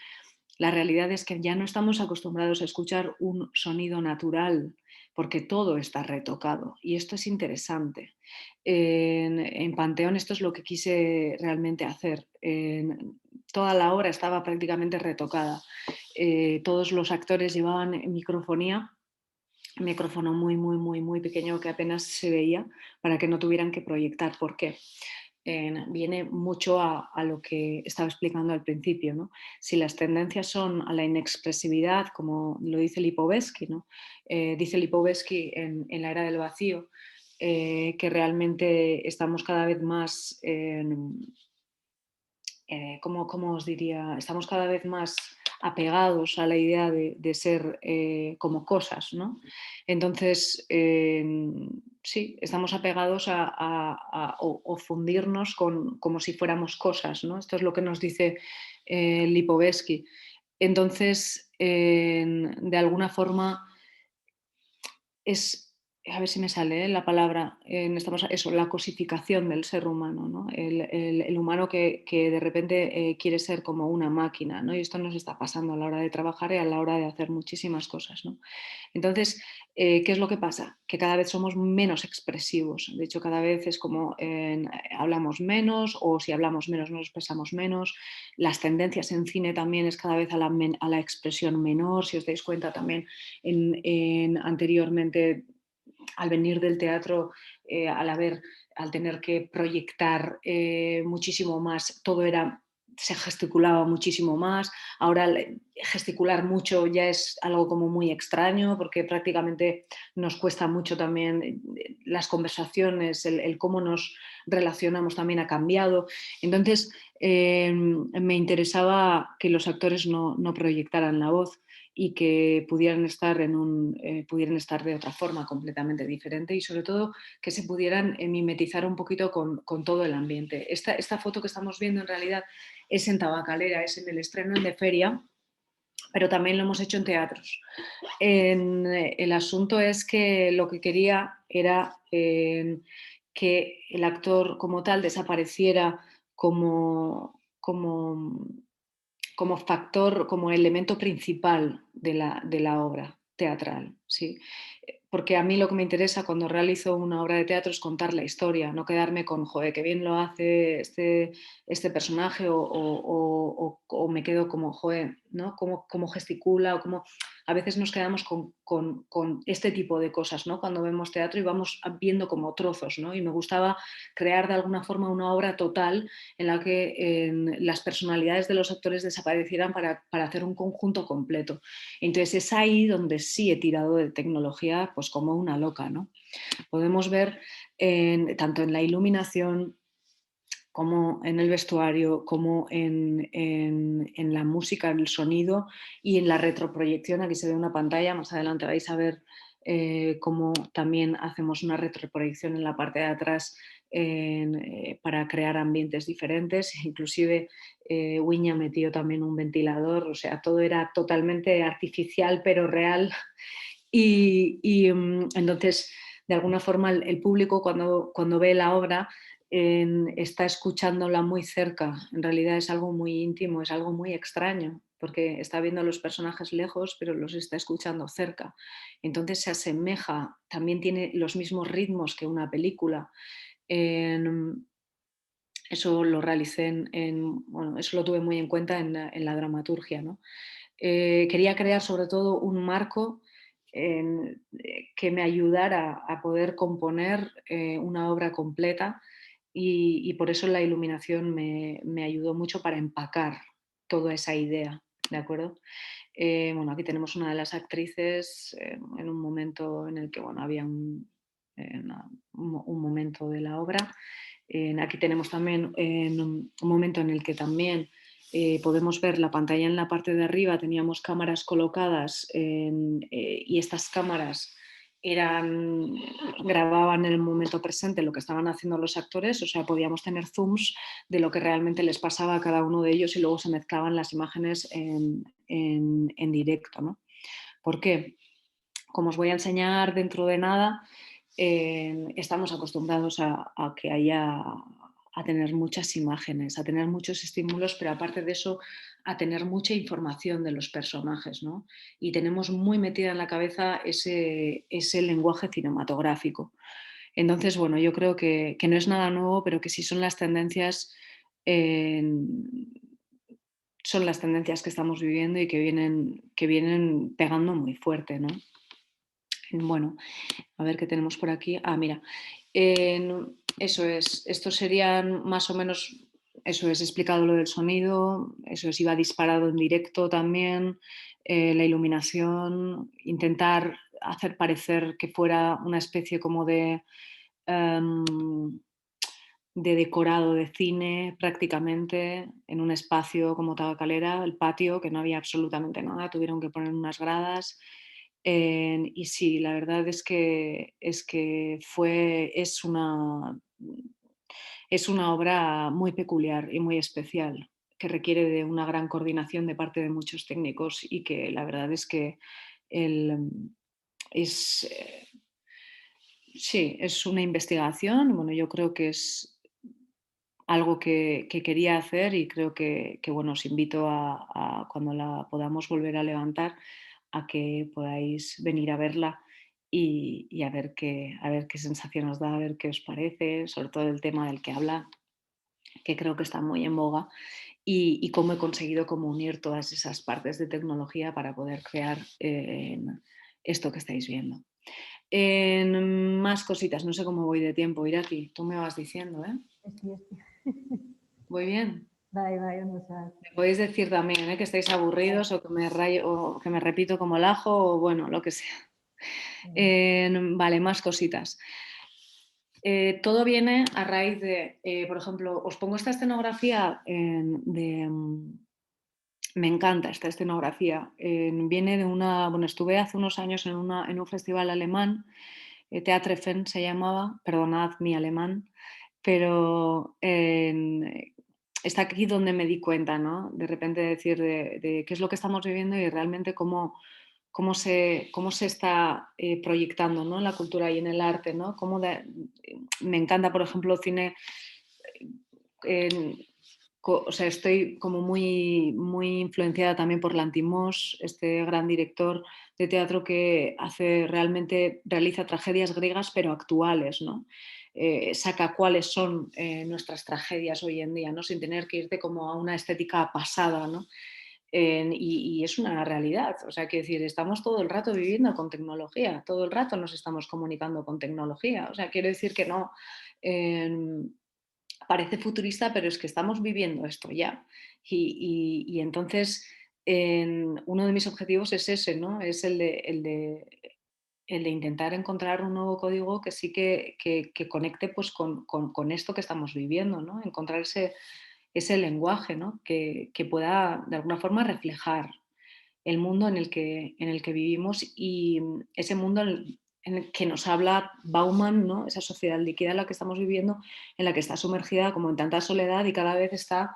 La realidad es que ya no estamos acostumbrados a escuchar un sonido natural porque todo está retocado y esto es interesante. En Panteón esto es lo que quise realmente hacer. Toda la obra estaba prácticamente retocada. Todos los actores llevaban microfonía, un micrófono muy, muy, muy, muy pequeño que apenas se veía para que no tuvieran que proyectar. ¿Por qué? Viene mucho a lo que estaba explicando al principio, ¿no? Si las tendencias son a la inexpresividad, como lo dice Lipovetsky, ¿no? Dice Lipovetsky en La era del vacío, que realmente estamos cada vez más, ¿cómo os diría? Estamos cada vez más apegados a la idea de ser como cosas, ¿no? Entonces, sí, estamos apegados o fundirnos como si fuéramos cosas, ¿no? Esto es lo que nos dice Lipovetsky. Entonces, de alguna forma es, a ver si me sale la palabra, eso, la cosificación del ser humano, ¿no? El humano que de repente quiere ser como una máquina, ¿no? Y esto nos está pasando a la hora de trabajar y a la hora de hacer muchísimas cosas, ¿no? Entonces, ¿qué es lo que pasa? Que cada vez somos menos expresivos. De hecho, cada vez es como hablamos menos o si hablamos menos nos expresamos menos. Las tendencias en cine también es cada vez a la expresión menor. Si os dais cuenta también anteriormente, al venir del teatro, al tener que proyectar muchísimo más, todo era se gesticulaba muchísimo más. Ahora gesticular mucho ya es algo como muy extraño porque prácticamente nos cuesta mucho también las conversaciones, el cómo nos relacionamos también ha cambiado. Entonces, me interesaba que los actores no proyectaran la voz y que pudieran pudieran estar de otra forma completamente diferente y sobre todo que se pudieran mimetizar un poquito con todo el ambiente. Esta foto que estamos viendo en realidad es en Tabacalera, es en el estreno en De Feria, pero también lo hemos hecho en teatros. El asunto es que lo que quería era que el actor como tal desapareciera como factor, como elemento principal de la obra teatral, ¿sí? Porque a mí lo que me interesa cuando realizo una obra de teatro es contar la historia, no quedarme con, joder, qué bien lo hace este personaje o me quedo como, joder, ¿no? Cómo gesticula o cómo... A veces nos quedamos con este tipo de cosas, ¿no? Cuando vemos teatro y vamos viendo como trozos, ¿no? Y me gustaba crear de alguna forma una obra total en la que las personalidades de los actores desaparecieran para hacer un conjunto completo. Entonces es ahí donde sí he tirado de tecnología pues como una loca, ¿no? Podemos ver tanto en la iluminación como en el vestuario, como en la música, en el sonido y en la retroproyección. Aquí se ve una pantalla, más adelante vais a ver cómo también hacemos una retroproyección en la parte de atrás para crear ambientes diferentes. Inclusive Wiña metió también un ventilador, o sea, todo era totalmente artificial pero real. Entonces, de alguna forma, el público cuando ve la obra está escuchándola muy cerca. En realidad es algo muy íntimo, es algo muy extraño, porque está viendo a los personajes lejos, pero los está escuchando cerca. Entonces se asemeja, también tiene los mismos ritmos que una película. Eso lo realicé bueno, eso lo tuve muy en cuenta en la dramaturgia, ¿no? Quería crear sobre todo un marco que me ayudara a poder componer una obra completa y por eso la iluminación me ayudó mucho para empacar toda esa idea, ¿de acuerdo? Bueno, aquí tenemos una de las actrices en un momento en el que bueno, había un momento de la obra. Aquí tenemos también un momento en el que también podemos ver la pantalla en la parte de arriba, teníamos cámaras colocadas y estas cámaras grababan en el momento presente lo que estaban haciendo los actores, o sea, podíamos tener zooms de lo que realmente les pasaba a cada uno de ellos y luego se mezclaban las imágenes en directo, ¿no? ¿Por qué? Como os voy a enseñar dentro de nada, estamos acostumbrados a que haya a tener muchas imágenes, a tener muchos estímulos, pero aparte de eso, a tener mucha información de los personajes, ¿no? Y tenemos muy metida en la cabeza ese lenguaje cinematográfico. Entonces, bueno, yo creo que no es nada nuevo, pero que sí son las tendencias, eh, son las tendencias que estamos viviendo y que vienen pegando muy fuerte, ¿no? Bueno, a ver qué tenemos por aquí. Ah, mira, eso es, estos serían más o menos, eso es, explicado lo del sonido, eso es, iba disparado en directo también, la iluminación, intentar hacer parecer que fuera una especie como em, de decorado de cine prácticamente en un espacio como Tabacalera, el patio, que no había absolutamente nada, tuvieron que poner unas gradas. Y sí, la verdad es que es una obra muy peculiar y muy especial, que requiere de una gran coordinación de parte de muchos técnicos y que la verdad es que el, es, sí, es una investigación. Bueno, yo creo que es algo que quería hacer y creo que, bueno, os invito cuando la podamos volver a levantar a que podáis venir a verla y a ver qué sensación os da, a ver qué os parece, sobre todo el tema del que habla, que creo que está muy en boga, y cómo he conseguido como unir todas esas partes de tecnología para poder crear esto que estáis viendo. Más cositas, no sé cómo voy de tiempo, Irati, tú me vas diciendo, ¿eh? Sí, sí. ¿Voy bien? bai, ondo zehaz. Me podéis decir también, que estáis aburridos o que me rayo, o que me repito como el ajo o bueno, lo que sea. Vale, más cositas. Todo viene a raíz de, por ejemplo, os pongo esta escenografía me encanta esta escenografía. Viene de bueno, estuve hace unos años en un festival alemán, Theatreffen se llamaba, perdonad mi alemán, pero está aquí donde me di cuenta, ¿no? De repente decir de qué es lo que estamos viviendo y realmente cómo se está proyectando, ¿no? En la cultura y en el arte, ¿no? Me encanta, por ejemplo, cine. O sea, estoy como muy, muy influenciada también por Lanthimos, este gran director de teatro que realiza tragedias griegas pero actuales, ¿no? Saca cuáles son nuestras tragedias hoy en día, ¿no? Sin tener que irte como a una estética pasada, ¿no? Y es una realidad, o sea, quiero decir, estamos todo el rato viviendo con tecnología, todo el rato nos estamos comunicando con tecnología, o sea, quiero decir que no, parece futurista, pero es que estamos viviendo esto ya. Y entonces, uno de mis objetivos es ese, ¿no? Es el de intentar encontrar un nuevo código que sí que conecte pues, con esto que estamos viviendo, ¿no? Encontrar ese lenguaje, ¿no? Que pueda de alguna forma reflejar el mundo en el que vivimos y ese mundo en el que nos habla Bauman, ¿no? Esa sociedad líquida en la que estamos viviendo, en la que está sumergida como en tanta soledad y cada vez está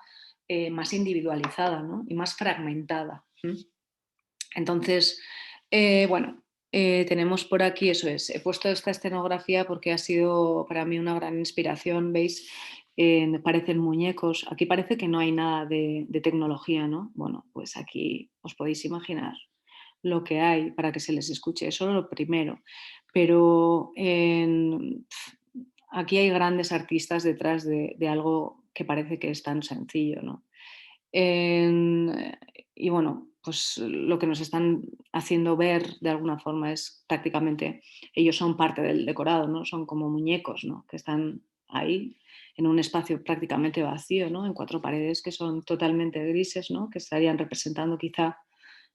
más individualizada, ¿no? Y más fragmentada. Entonces, bueno, tenemos por aquí, eso es, he puesto esta escenografía porque ha sido para mí una gran inspiración, ¿veis? Parecen muñecos, aquí parece que no hay nada de tecnología, ¿no? Bueno, pues aquí os podéis imaginar lo que hay para que se les escuche, eso es lo primero, pero aquí hay grandes artistas detrás de algo que parece que es tan sencillo, ¿no? Y bueno, pues lo que nos están haciendo ver de alguna forma es prácticamente, ellos son parte del decorado, ¿no? Son como muñecos, ¿no? Que están ahí en un espacio prácticamente vacío, ¿no? En cuatro paredes que son totalmente grises, ¿no? Que estarían representando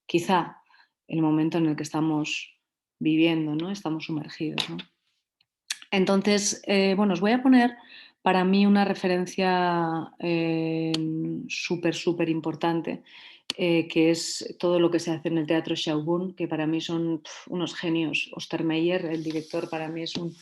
quizá el momento en el que estamos viviendo, ¿no? Estamos sumergidos, ¿no? Entonces, bueno, os voy a poner para mí una referencia súper, súper importante, que es todo lo que se hace en el Teatro Schaubühn, que para mí son unos genios. Ostermeyer, el director, para mí es un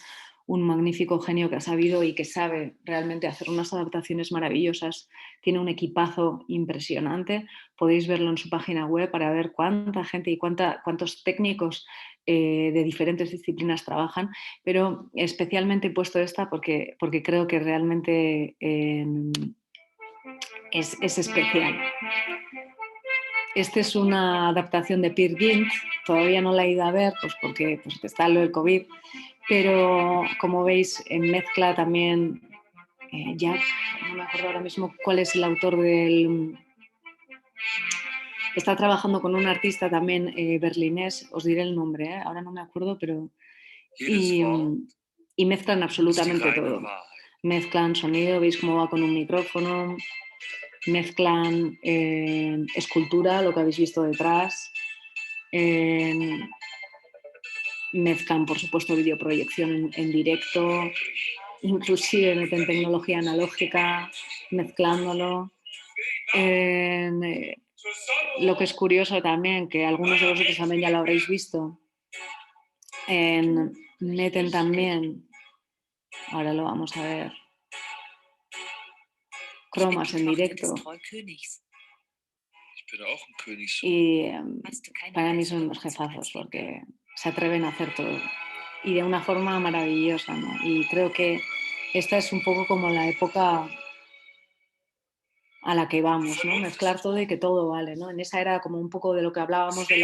magnífico genio que ha sabido y que sabe realmente hacer unas adaptaciones maravillosas. Tiene un equipazo impresionante. Podéis verlo en su página web para ver cuánta gente y cuántos técnicos de diferentes disciplinas trabajan, pero especialmente he puesto esta porque creo que realmente es especial. Esta es una adaptación de Peer Gynt, todavía no la he ido a ver pues porque está lo del COVID, pero como veis mezcla también Jack, no me acuerdo ahora mismo cuál es el autor del... Está trabajando con un artista también berlinés, os diré el nombre, ahora no me acuerdo, pero... Y mezclan absolutamente todo. Mezclan sonido, veis cómo va con un micrófono, mezclan escultura, lo que habéis visto detrás, mezclan, por supuesto, videoproyección en directo, inclusive meten tecnología analógica, mezclándolo. Lo que es curioso también, que algunos de vosotros también ya lo habréis visto, meten también, ahora lo vamos a ver, cromas en directo. Y para mí son unos jefazos porque se atreven a hacer todo y de una forma maravillosa, ¿no? Y creo que esta es un poco como la época a la que vamos, ¿no? Mezclar todo y que todo vale, ¿no? En esa era como un poco de lo que hablábamos de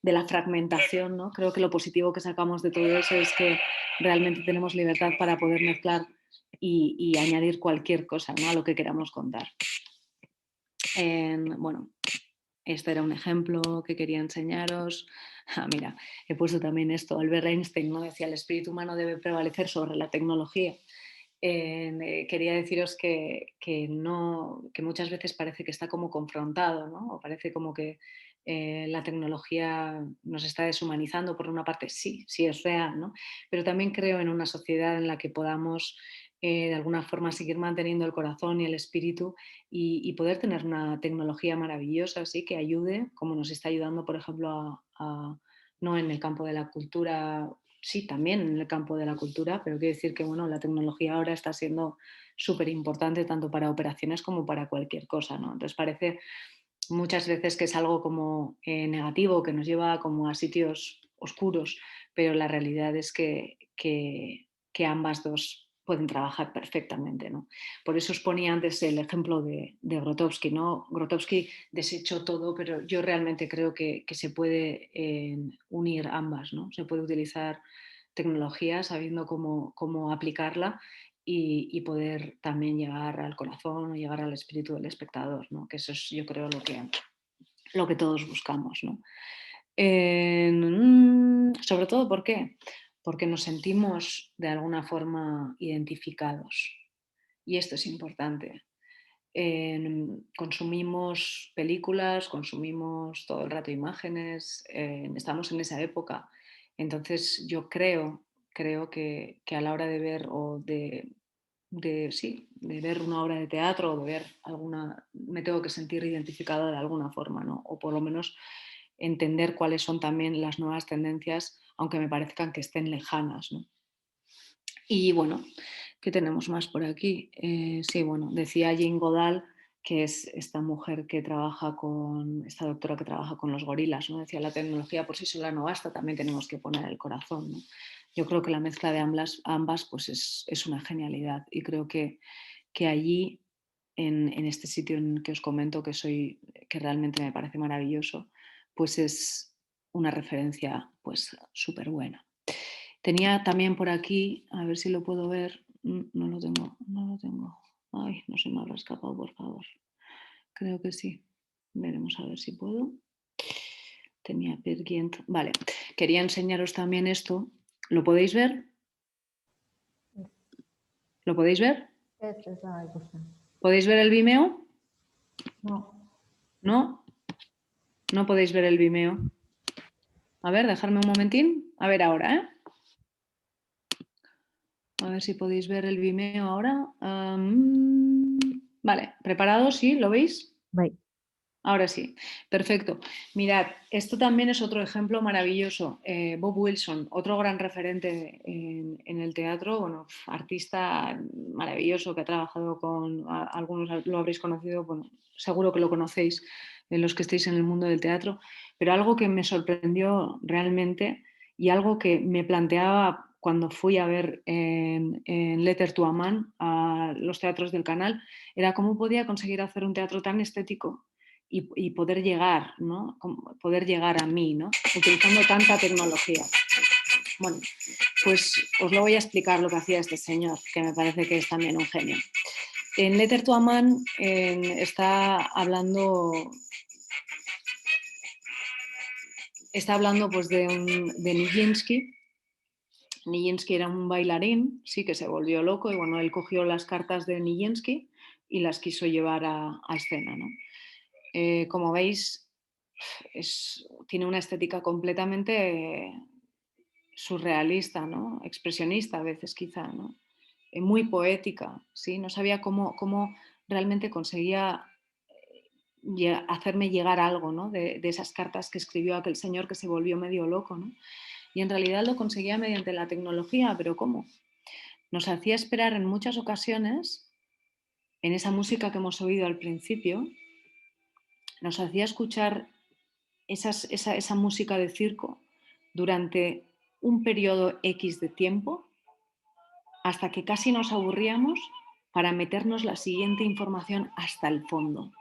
la fragmentación, ¿no? Creo que lo positivo que sacamos de todo eso es que realmente tenemos libertad para poder mezclar y añadir cualquier cosa, ¿no? A lo que queramos contar. Bueno, este era un ejemplo que quería enseñaros. Mira, he puesto también esto. Albert Einstein, ¿no? Decía, el espíritu humano debe prevalecer sobre la tecnología. quería deciros que muchas veces parece que está como confrontado, ¿no? O parece como que la tecnología nos está deshumanizando. Por una parte, sí, sí es real, ¿no? Pero también creo en una sociedad en la que podamos de alguna forma seguir manteniendo el corazón y el espíritu y poder tener una tecnología maravillosa, sí, que ayude, como nos está ayudando, por ejemplo, no en el campo de la cultura. Sí, también en el campo de la cultura, pero quiero decir que bueno, la tecnología ahora está siendo súper importante tanto para operaciones como para cualquier cosa, ¿no? Entonces parece muchas veces que es algo como negativo, que nos lleva como a sitios oscuros, pero la realidad es que ambas dos pueden trabajar perfectamente, ¿no? Por eso os ponía antes el ejemplo de Grotowski, ¿no? Grotowski desechó todo, pero yo realmente creo que se puede unir ambas, ¿no? Se puede utilizar tecnología sabiendo cómo aplicarla y poder también llegar al corazón o llegar al espíritu del espectador, ¿no? Que eso es, yo creo, lo que todos buscamos, ¿no? Sobre todo, ¿por qué? Porque nos sentimos de alguna forma identificados. Y esto es importante. Consumimos películas, consumimos todo el rato imágenes, estamos en esa época. Entonces yo creo que a la hora de ver o sí, de ver una obra de teatro o de ver alguna, me tengo que sentir identificada de alguna forma, ¿no? O por lo menos entender cuáles son también las nuevas tendencias, aunque me parezcan que estén lejanas, ¿no? Y bueno, ¿qué tenemos más por aquí? Sí, bueno, decía Jane Goodall, que es esta mujer que trabaja esta doctora que trabaja con los gorilas, ¿no? Decía, la tecnología por sí sola no basta, también tenemos que poner el corazón, ¿no? Yo creo que la mezcla de ambas pues es una genialidad y creo que allí, en este sitio en que os comento que realmente me parece maravilloso, pues es una referencia pues súper buena. Tenía también por aquí, a ver si lo puedo ver. No lo tengo, no lo tengo. Ay, no se me habrá escapado, por favor. Creo que sí. Veremos a ver si puedo. Tenía Pergient. Vale, quería enseñaros también esto. ¿Lo podéis ver? ¿Lo podéis ver? Esta es la cosa. ¿Podéis ver el Vimeo? No. ¿No? No podéis ver el Vimeo. A ver, dejadme un momentín. A ver ahora, ¿eh? A ver si podéis ver el Vimeo ahora. Vale, ¿preparados? ¿Sí? ¿Lo veis? Bye. Ahora sí, perfecto. Mirad, esto también es otro ejemplo maravilloso. Bob Wilson, otro gran referente en el teatro, bueno, artista maravilloso que ha trabajado algunos lo habréis conocido, bueno, seguro que lo conocéis los que estéis en el mundo del teatro, pero algo que me sorprendió realmente y algo que me planteaba cuando fui a ver en Letter to a Man a los teatros del canal, era cómo podía conseguir hacer un teatro tan estético y poder llegar, ¿no? Poder llegar a mí, ¿no? Utilizando tanta tecnología. Bueno, pues os lo voy a explicar lo que hacía este señor, que me parece que es también un genio. En Letter to a Man está hablando pues de Nijinsky. Nijinsky era un bailarín, sí, que se volvió loco y bueno, él cogió las cartas de Nijinsky y las quiso llevar a escena, ¿no? Como veis, tiene una estética completamente surrealista, ¿no? Expresionista a veces quizá, ¿no? Muy poética, ¿sí? No sabía cómo realmente conseguía hacerme llegar algo, ¿no? De esas cartas que escribió aquel señor que se volvió medio loco, ¿no? Y en realidad lo conseguía mediante la tecnología, pero ¿cómo? Nos hacía esperar en muchas ocasiones, en esa música que hemos oído al principio, nos hacía escuchar esa música de circo durante un periodo X de tiempo hasta que casi nos aburríamos para meternos la siguiente información hasta el fondo.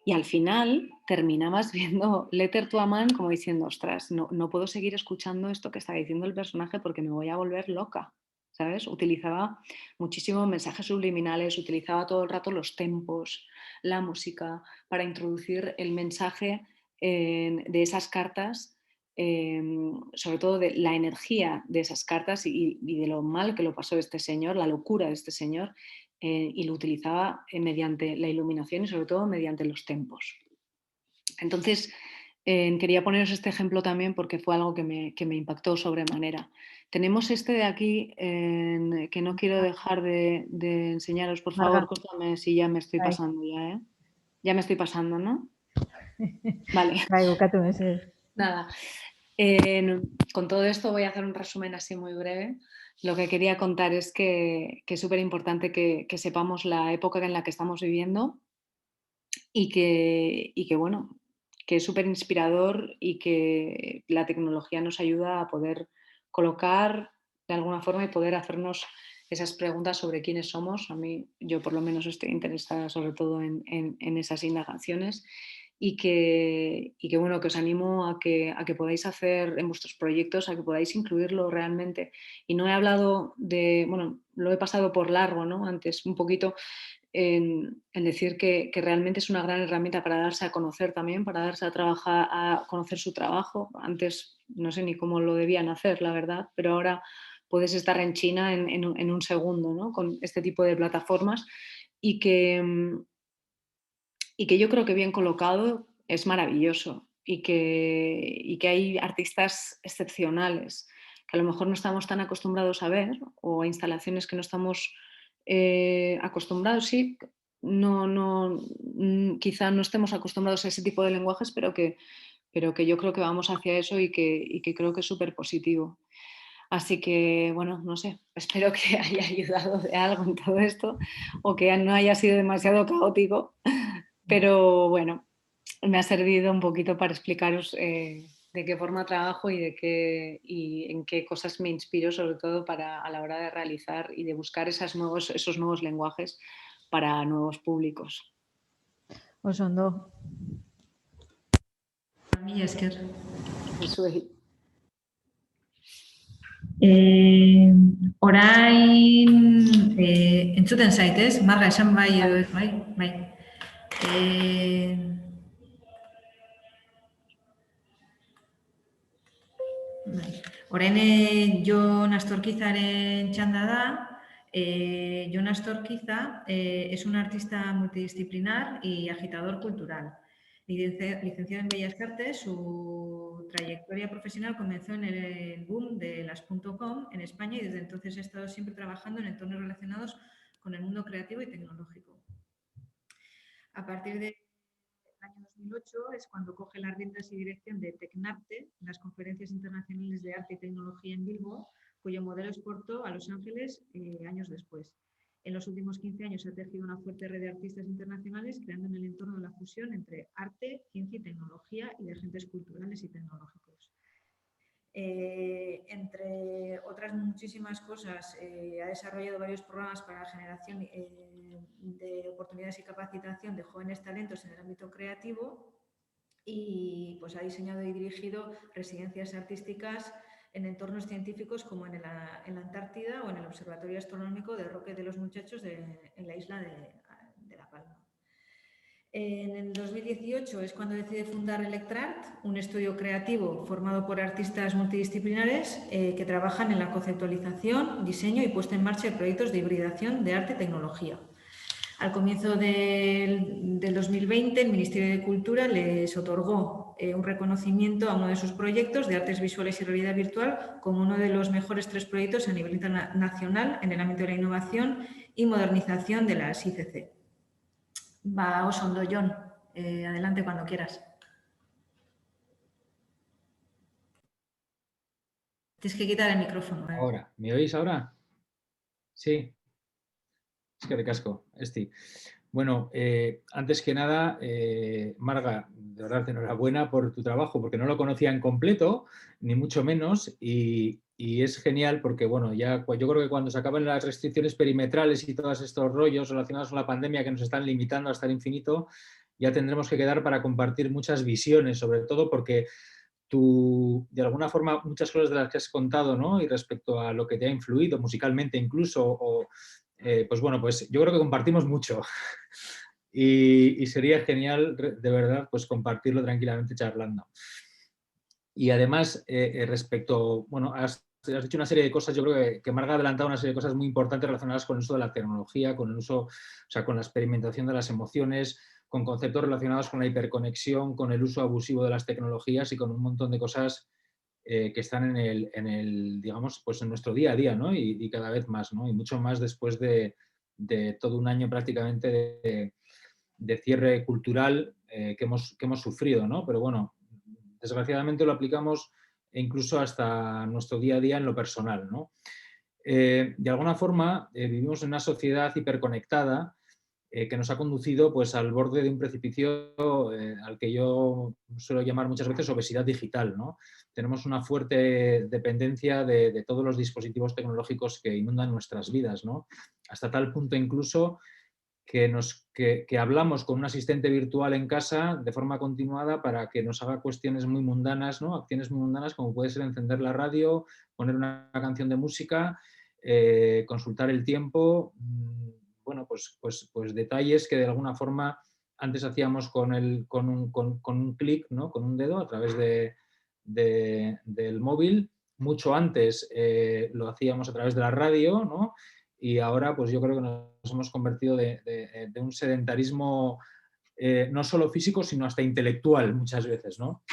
Y al final terminabas viendo Letter to a Man como diciendo, ostras, no puedo seguir escuchando esto que está diciendo el personaje porque me voy a volver loca, ¿sabes? Utilizaba muchísimos mensajes subliminales, utilizaba todo el rato los tempos, la música, para introducir el mensaje de esas cartas sobre todo de la energía de esas cartas y de lo mal que lo pasó este señor, la locura de este señor, y lo utilizaba mediante la iluminación y sobre todo mediante los tempos. Entonces, quería poneros este ejemplo también porque fue algo que me impactó sobremanera. Tenemos este de aquí, que no quiero dejar de enseñaros. Por favor, Marga. córtame si ya me estoy Bai. pasando ya, ¿eh? Ya me estoy pasando, ¿no? Vale. Bai, bukatu mesedez. Nada. Con todo esto voy a hacer un resumen así muy breve. Lo que quería contar es que es súper importante que sepamos la época en la que estamos viviendo y que, bueno, que es súper inspirador y que la tecnología nos ayuda a poder colocar de alguna forma y poder hacernos esas preguntas sobre quiénes somos. A mí, yo por lo menos estoy interesada sobre todo en esas indagaciones y que, bueno, que os animo a que podáis hacer en vuestros proyectos, a que podáis incluirlo realmente. Y no he hablado de, bueno, lo he pasado por largo, ¿no? Antes un poquito en decir que realmente es una gran herramienta para darse a conocer también, para darse a trabajar, a conocer su trabajo. Antes no sé ni cómo lo debían hacer, la verdad, pero ahora puedes estar en China en un segundo, ¿no? Con este tipo de plataformas y que yo creo que bien colocado es maravilloso y que hay artistas excepcionales que a lo mejor no estamos tan acostumbrados a ver o a instalaciones que no estamos acostumbrados, sí, quizá no estemos acostumbrados a ese tipo de lenguajes, pero que yo creo que vamos hacia eso y que creo que es súper positivo. Así que, bueno, no sé, espero que haya ayudado de algo en todo esto o que no haya sido demasiado caótico, pero bueno, me ha servido un poquito para explicaros de qué forma trabajo y en qué cosas me inspiro, sobre todo a la hora de realizar y de buscar esos nuevos lenguajes para nuevos públicos. Oso ondo. Mila esker. Orain entzuten zaitez, Marga esan bai edo ez, bai, bai. Bai. Orain Jon Astorquizaren txanda da. Jon Astorquiza es un artista multidisciplinar y agitador cultural. Licenciado en Bellas Artes, su trayectoria profesional comenzó en el boom de las .com en España y desde entonces ha estado siempre trabajando en entornos relacionados con el mundo creativo y tecnológico. A partir del año 2008 es cuando coge las riendas y dirección de Tecnarte, las conferencias internacionales de arte y tecnología en Bilbo, cuyo modelo exportó a Los Ángeles años después. En los últimos 15 años ha tejido una fuerte red de artistas internacionales, creando en el entorno la fusión entre arte, ciencia y tecnología y de agentes culturales y tecnológicos. Entre otras muchísimas cosas, ha desarrollado varios programas para la generación de oportunidades y capacitación de jóvenes talentos en el ámbito creativo y pues, ha diseñado y dirigido residencias artísticas en entornos científicos como en la Antártida o en el Observatorio Astronómico de Roque de los Muchachos en la isla de La Palma. En el 2018 es cuando decide fundar Electrart, un estudio creativo formado por artistas multidisciplinares que trabajan en la conceptualización, diseño y puesta en marcha de proyectos de hibridación de arte y tecnología. Al comienzo del 2020, el Ministerio de Cultura les otorgó un reconocimiento a uno de sus proyectos de artes visuales y realidad virtual como uno de los mejores 3 proyectos a nivel internacional en el ámbito de la innovación y modernización de las ICC. Va, oso ondo, Jon. Adelante cuando quieras. Tienes que quitar el micrófono. Ahora, ¿me oís ahora? Sí. Es que recasco, Esti. Bueno, antes que nada, Marga, de verdad, enhorabuena por tu trabajo, porque no lo conocía en completo, ni mucho menos, y es genial porque, bueno, ya yo creo que cuando se acaben las restricciones perimetrales y todos estos rollos relacionados con la pandemia que nos están limitando hasta el infinito, ya tendremos que quedar para compartir muchas visiones, sobre todo porque tú, de alguna forma, muchas cosas de las que has contado, ¿no? Y respecto a lo que te ha influido musicalmente incluso, pues bueno, pues yo creo que compartimos mucho y sería genial, de verdad, pues compartirlo tranquilamente charlando. Y además, respecto, bueno, has dicho una serie de cosas, yo creo que Marga ha adelantado una serie de cosas muy importantes relacionadas con el uso de la tecnología, con el uso, o sea, con la experimentación de las emociones, con conceptos relacionados con la hiperconexión, con el uso abusivo de las tecnologías y con un montón de cosas que están digamos, pues en nuestro día a día, ¿no? Y cada vez más, ¿no? Y mucho más después de todo un año prácticamente de cierre cultural que hemos sufrido, ¿no? Pero bueno, desgraciadamente lo aplicamos incluso hasta nuestro día a día en lo personal, ¿no? De alguna forma, vivimos en una sociedad hiperconectada que nos ha conducido pues, al borde de un precipicio al que yo suelo llamar muchas veces obesidad digital, ¿no? Tenemos una fuerte dependencia de todos los dispositivos tecnológicos que inundan nuestras vidas, ¿no? Hasta tal punto incluso que hablamos con un asistente virtual en casa de forma continuada para que nos haga cuestiones muy mundanas, ¿no? Acciones muy mundanas como puede ser encender la radio, poner una canción de música, consultar el tiempo, bueno, pues detalles que de alguna forma antes hacíamos con un clic, ¿no? Con un dedo a través del móvil. Mucho antes lo hacíamos a través de la radio, ¿no? Y ahora pues yo creo que nos hemos convertido de un sedentarismo no solo físico, sino hasta intelectual muchas veces, ¿no?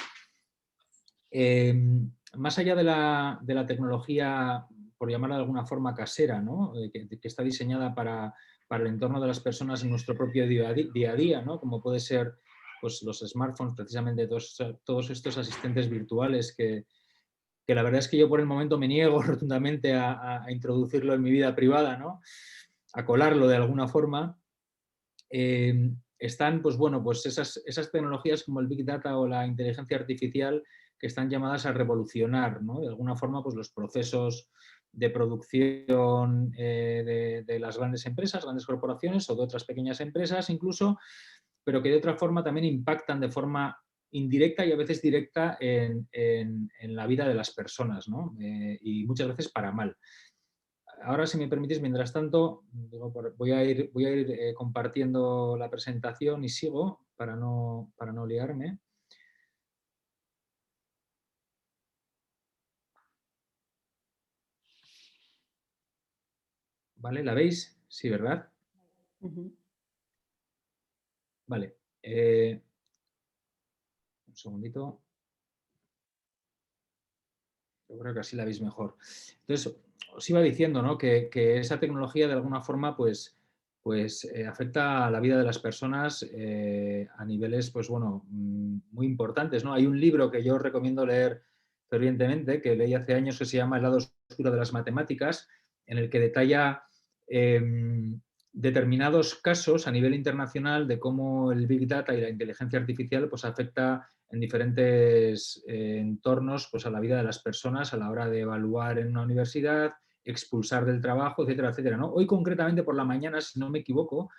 Más allá de la tecnología, por llamarla de alguna forma casera, ¿no? Que está diseñada para el entorno de las personas en nuestro propio día a día, ¿no? Como puede ser pues, los smartphones, precisamente todos estos asistentes virtuales que la verdad es que yo por el momento me niego rotundamente a introducirlo en mi vida privada, ¿no? A colarlo de alguna forma. Están, pues bueno, pues esas tecnologías como el Big Data o la inteligencia artificial que están llamadas a revolucionar, ¿no? De alguna forma, pues los procesos de producción de las grandes empresas, grandes corporaciones o de otras pequeñas empresas incluso, pero que de otra forma también impactan de forma indirecta y a veces directa en la vida de las personas, ¿no? Y muchas veces para mal. Ahora, si me permitís, mientras tanto, voy a ir compartiendo la presentación y sigo para no liarme. ¿Vale? ¿La veis? Sí, ¿verdad? Vale. Un segundito. Yo creo que así la veis mejor. Entonces, os iba diciendo, ¿no? que esa tecnología de alguna forma afecta a la vida de las personas a niveles pues, bueno, muy importantes, ¿no? Hay un libro que yo os recomiendo leer fervientemente, que leí hace años, que se llama El lado oscuro de las matemáticas, en el que detalla determinados casos a nivel internacional de cómo el Big Data y la inteligencia artificial pues, afecta en diferentes entornos pues, a la vida de las personas a la hora de evaluar en una universidad, expulsar del trabajo, etcétera, etcétera, ¿no? Hoy concretamente por la mañana, si no me equivoco,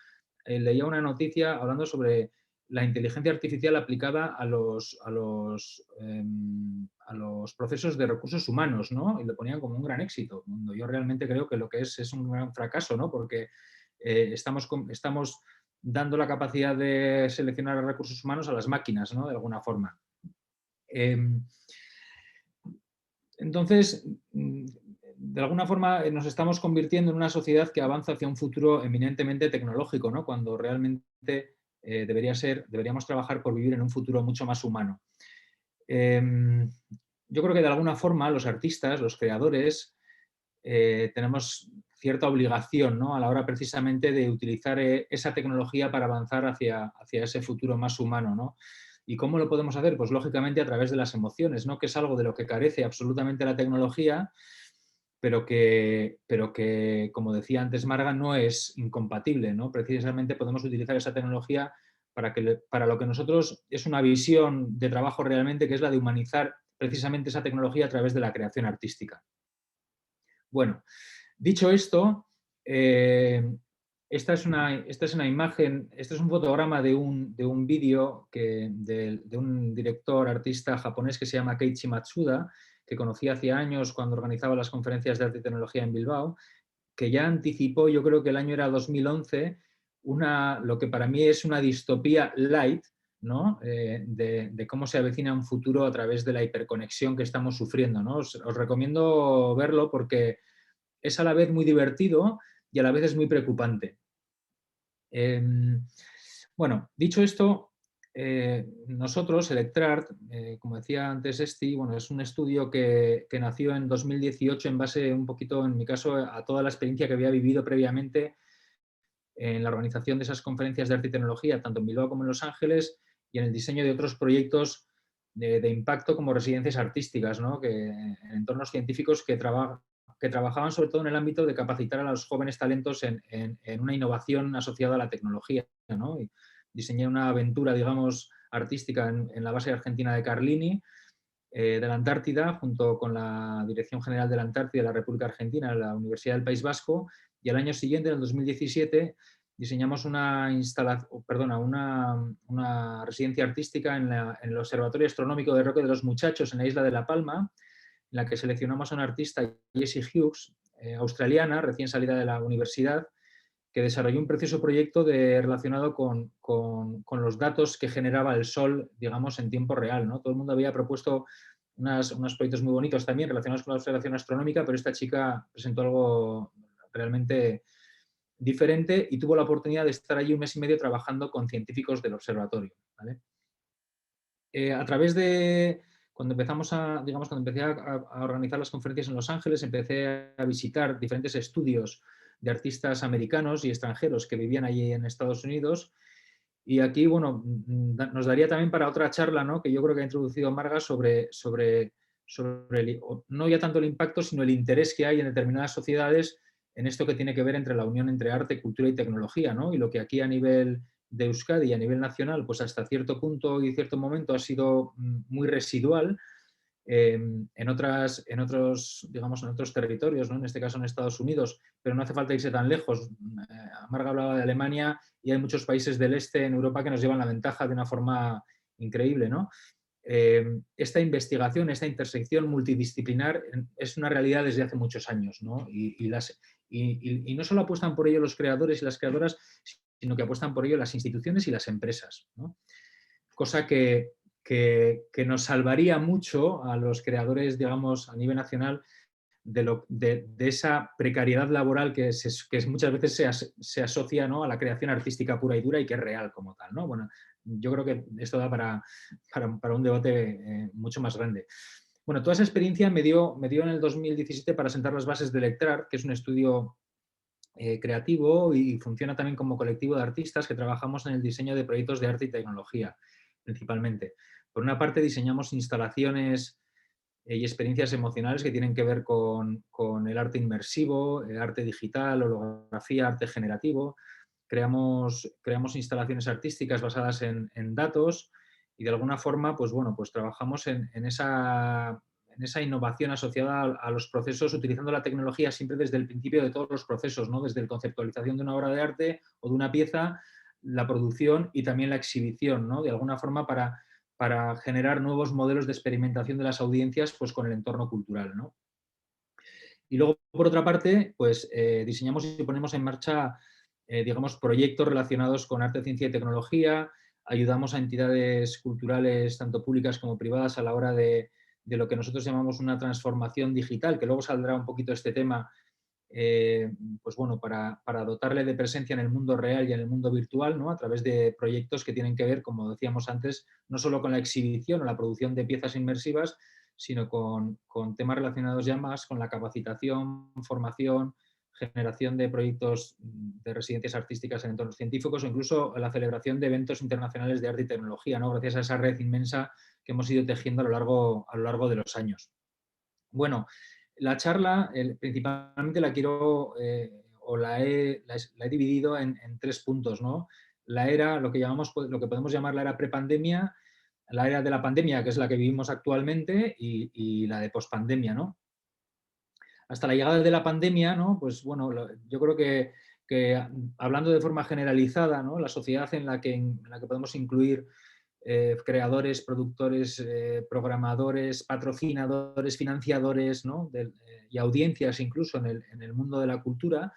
leía una noticia hablando sobre la inteligencia artificial aplicada a los procesos de recursos humanos, ¿no? Y lo ponían como un gran éxito. Yo realmente creo que lo que es un gran fracaso, ¿no? Porque estamos dando la capacidad de seleccionar recursos humanos a las máquinas, ¿no? De alguna forma. Entonces, de alguna forma nos estamos convirtiendo en una sociedad que avanza hacia un futuro eminentemente tecnológico, ¿no? Cuando realmente deberíamos trabajar por vivir en un futuro mucho más humano. Yo creo que de alguna forma los artistas, los creadores, tenemos cierta obligación, ¿no? A la hora precisamente de utilizar esa tecnología para avanzar hacia ese futuro más humano, ¿no? ¿Y cómo lo podemos hacer? Pues lógicamente a través de las emociones, ¿no? Que es algo de lo que carece absolutamente la tecnología, pero que, como decía antes Marga, no es incompatible, ¿no? Precisamente podemos utilizar esa tecnología para lo que nosotros es una visión de trabajo realmente, que es la de humanizar precisamente esa tecnología a través de la creación artística. Bueno, dicho esto, esta es una imagen, este es un fotograma de un vídeo de un director artista japonés que se llama Keiichi Matsuda, que conocí hace años cuando organizaba las conferencias de arte y tecnología en Bilbao, que ya anticipó, yo creo que el año era 2011, lo que para mí es una distopía light, ¿no? De cómo se avecina un futuro a través de la hiperconexión que estamos sufriendo, ¿no? Os recomiendo verlo porque es a la vez muy divertido y a la vez es muy preocupante. Bueno, dicho esto, nosotros, Electrart, como decía antes Esti, bueno, es un estudio que nació en 2018 en base un poquito, en mi caso, a toda la experiencia que había vivido previamente en la organización de esas conferencias de arte y tecnología, tanto en Bilbao como en Los Ángeles, y en el diseño de otros proyectos de impacto como residencias artísticas, ¿no? En entornos científicos que trabajaban sobre todo en el ámbito de capacitar a los jóvenes talentos en una innovación asociada a la tecnología, ¿no? Y diseñé una aventura, digamos, artística en la base argentina de Carlini, de la Antártida, junto con la Dirección General de la Antártida de la República Argentina, la Universidad del País Vasco, y al año siguiente, en el 2017, diseñamos una residencia artística en el Observatorio Astronómico de Roque de los Muchachos, en la isla de La Palma, en la que seleccionamos a una artista, Jessie Hughes, australiana, recién salida de la universidad, que desarrolló un precioso proyecto relacionado con los datos que generaba el Sol, digamos, en tiempo real, ¿no? Todo el mundo había propuesto unos proyectos muy bonitos también relacionados con la observación astronómica, pero esta chica presentó algo realmente diferente y tuvo la oportunidad de estar allí un mes y medio trabajando con científicos del observatorio, ¿vale? A través de, cuando empecé a organizar las conferencias en Los Ángeles, empecé a visitar diferentes estudios de artistas americanos y extranjeros que vivían allí en Estados Unidos. Y aquí, bueno, nos daría también para otra charla, ¿no? Que yo creo que ha introducido Marga sobre no ya tanto el impacto, sino el interés que hay en determinadas sociedades en esto que tiene que ver entre la unión entre arte, cultura y tecnología, ¿no? Y lo que aquí a nivel de Euskadi y a nivel nacional, pues hasta cierto punto y cierto momento ha sido muy residual, en otros territorios, ¿no? En este caso en Estados Unidos, pero no hace falta irse tan lejos. Marga hablaba de Alemania y hay muchos países del este en Europa que nos llevan la ventaja de una forma increíble, ¿no? Esta investigación, esta intersección multidisciplinar es una realidad desde hace muchos años, ¿no? Y no solo apuestan por ello los creadores y las creadoras, sino que apuestan por ello las instituciones y las empresas, ¿no? Cosa que nos salvaría mucho a los creadores, digamos, a nivel nacional de esa precariedad laboral que muchas veces se asocia, ¿no? A la creación artística pura y dura y que es real como tal, ¿no? Bueno, yo creo que esto da para un debate mucho más grande. Bueno, toda esa experiencia me dio en el 2017 para sentar las bases de Electrart, que es un estudio creativo y funciona también como colectivo de artistas que trabajamos en el diseño de proyectos de arte y tecnología, principalmente. Por una parte, diseñamos instalaciones y experiencias emocionales que tienen que ver con el arte inmersivo, el arte digital, holografía, arte generativo. Creamos instalaciones artísticas basadas en datos y de alguna forma, pues bueno, pues trabajamos en esa innovación asociada a los procesos, utilizando la tecnología siempre desde el principio de todos los procesos, ¿no? Desde la conceptualización de una obra de arte o de una pieza, la producción y también la exhibición, ¿no? De alguna forma para generar nuevos modelos de experimentación de las audiencias, pues, con el entorno cultural, ¿no? Y luego, por otra parte, pues diseñamos y ponemos en marcha, digamos, proyectos relacionados con arte, ciencia y tecnología. Ayudamos a entidades culturales, tanto públicas como privadas, a la hora de lo que nosotros llamamos una transformación digital, que luego saldrá un poquito este tema, pues bueno, para dotarle de presencia en el mundo real y en el mundo virtual, ¿no? A través de proyectos que tienen que ver, como decíamos antes, no solo con la exhibición o la producción de piezas inmersivas, sino con temas relacionados ya más con la capacitación, formación, generación de proyectos de residencias artísticas en entornos científicos o incluso la celebración de eventos internacionales de arte y tecnología, ¿no? Gracias a esa red inmensa que hemos ido tejiendo a lo largo de los años. Bueno, la charla principalmente la quiero o la he dividido en 3 puntos, ¿no? La era, lo que podemos llamar la era prepandemia, la era de la pandemia, que es la que vivimos actualmente, y la de pospandemia, ¿no? Hasta la llegada de la pandemia, ¿no? Pues bueno, yo creo que hablando de forma generalizada, ¿no? La sociedad en la que podemos incluir creadores, productores, programadores, patrocinadores, financiadores, ¿no? Y audiencias incluso en el mundo de la cultura,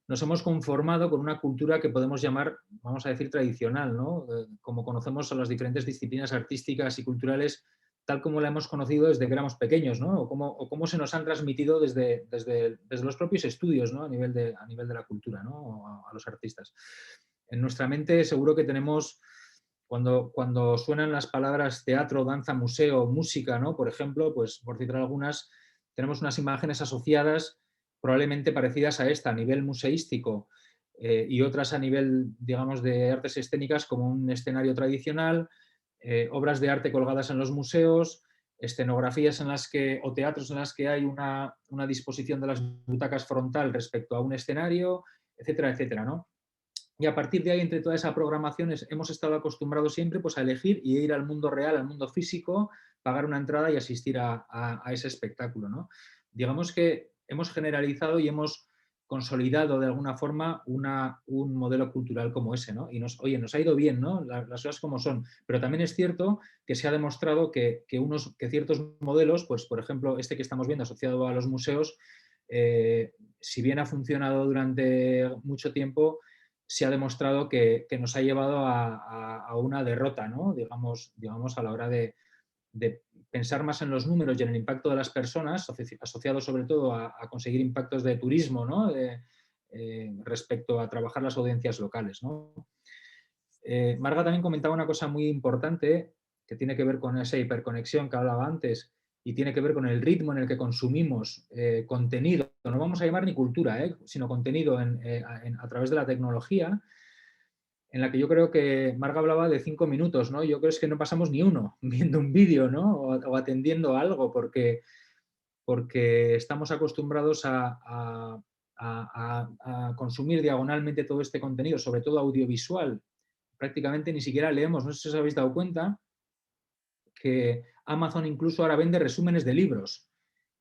nos hemos conformado con una cultura que podemos llamar, vamos a decir, tradicional, ¿no? Como conocemos a las diferentes disciplinas artísticas y culturales, tal como la hemos conocido desde que éramos pequeños, ¿no? O cómo se nos han transmitido desde los propios estudios, ¿no? A nivel de la cultura, ¿no? A los artistas. En nuestra mente seguro que tenemos, cuando suenan las palabras teatro, danza, museo, música, ¿no? Por ejemplo, pues por citar algunas, tenemos unas imágenes asociadas probablemente parecidas a esta, a nivel museístico, y otras a nivel, digamos, de artes escénicas, como un escenario tradicional, obras de arte colgadas en los museos, escenografías o teatros en las que hay una disposición de las butacas frontal respecto a un escenario, etcétera, etcétera, ¿no? Y a partir de ahí, entre toda esa programación, hemos estado acostumbrados siempre, pues, a elegir y ir al mundo real, al mundo físico, pagar una entrada y asistir a ese espectáculo, ¿no? Digamos que hemos generalizado y hemos consolidado de alguna forma un modelo cultural como ese, ¿no? Y nos ha ido bien, ¿no? Las cosas como son. Pero también es cierto que se ha demostrado que ciertos modelos, pues por ejemplo, este que estamos viendo asociado a los museos, si bien ha funcionado durante mucho tiempo, se ha demostrado que nos ha llevado a una derrota, ¿no? Digamos, a la hora de pensar más en los números y en el impacto de las personas, asociado sobre todo a conseguir impactos de turismo, ¿no? Respecto a trabajar las audiencias locales, ¿no? Marga también comentaba una cosa muy importante que tiene que ver con esa hiperconexión que hablaba antes y tiene que ver con el ritmo en el que consumimos contenido, no vamos a llamar ni cultura, sino contenido a través de la tecnología, en la que yo creo que Marga hablaba de 5 minutos, ¿no? Yo creo que no pasamos ni uno viendo un vídeo, ¿no? O atendiendo a algo, porque estamos acostumbrados a consumir diagonalmente todo este contenido, sobre todo audiovisual. Prácticamente ni siquiera leemos, no sé si os habéis dado cuenta, que Amazon incluso ahora vende resúmenes de libros.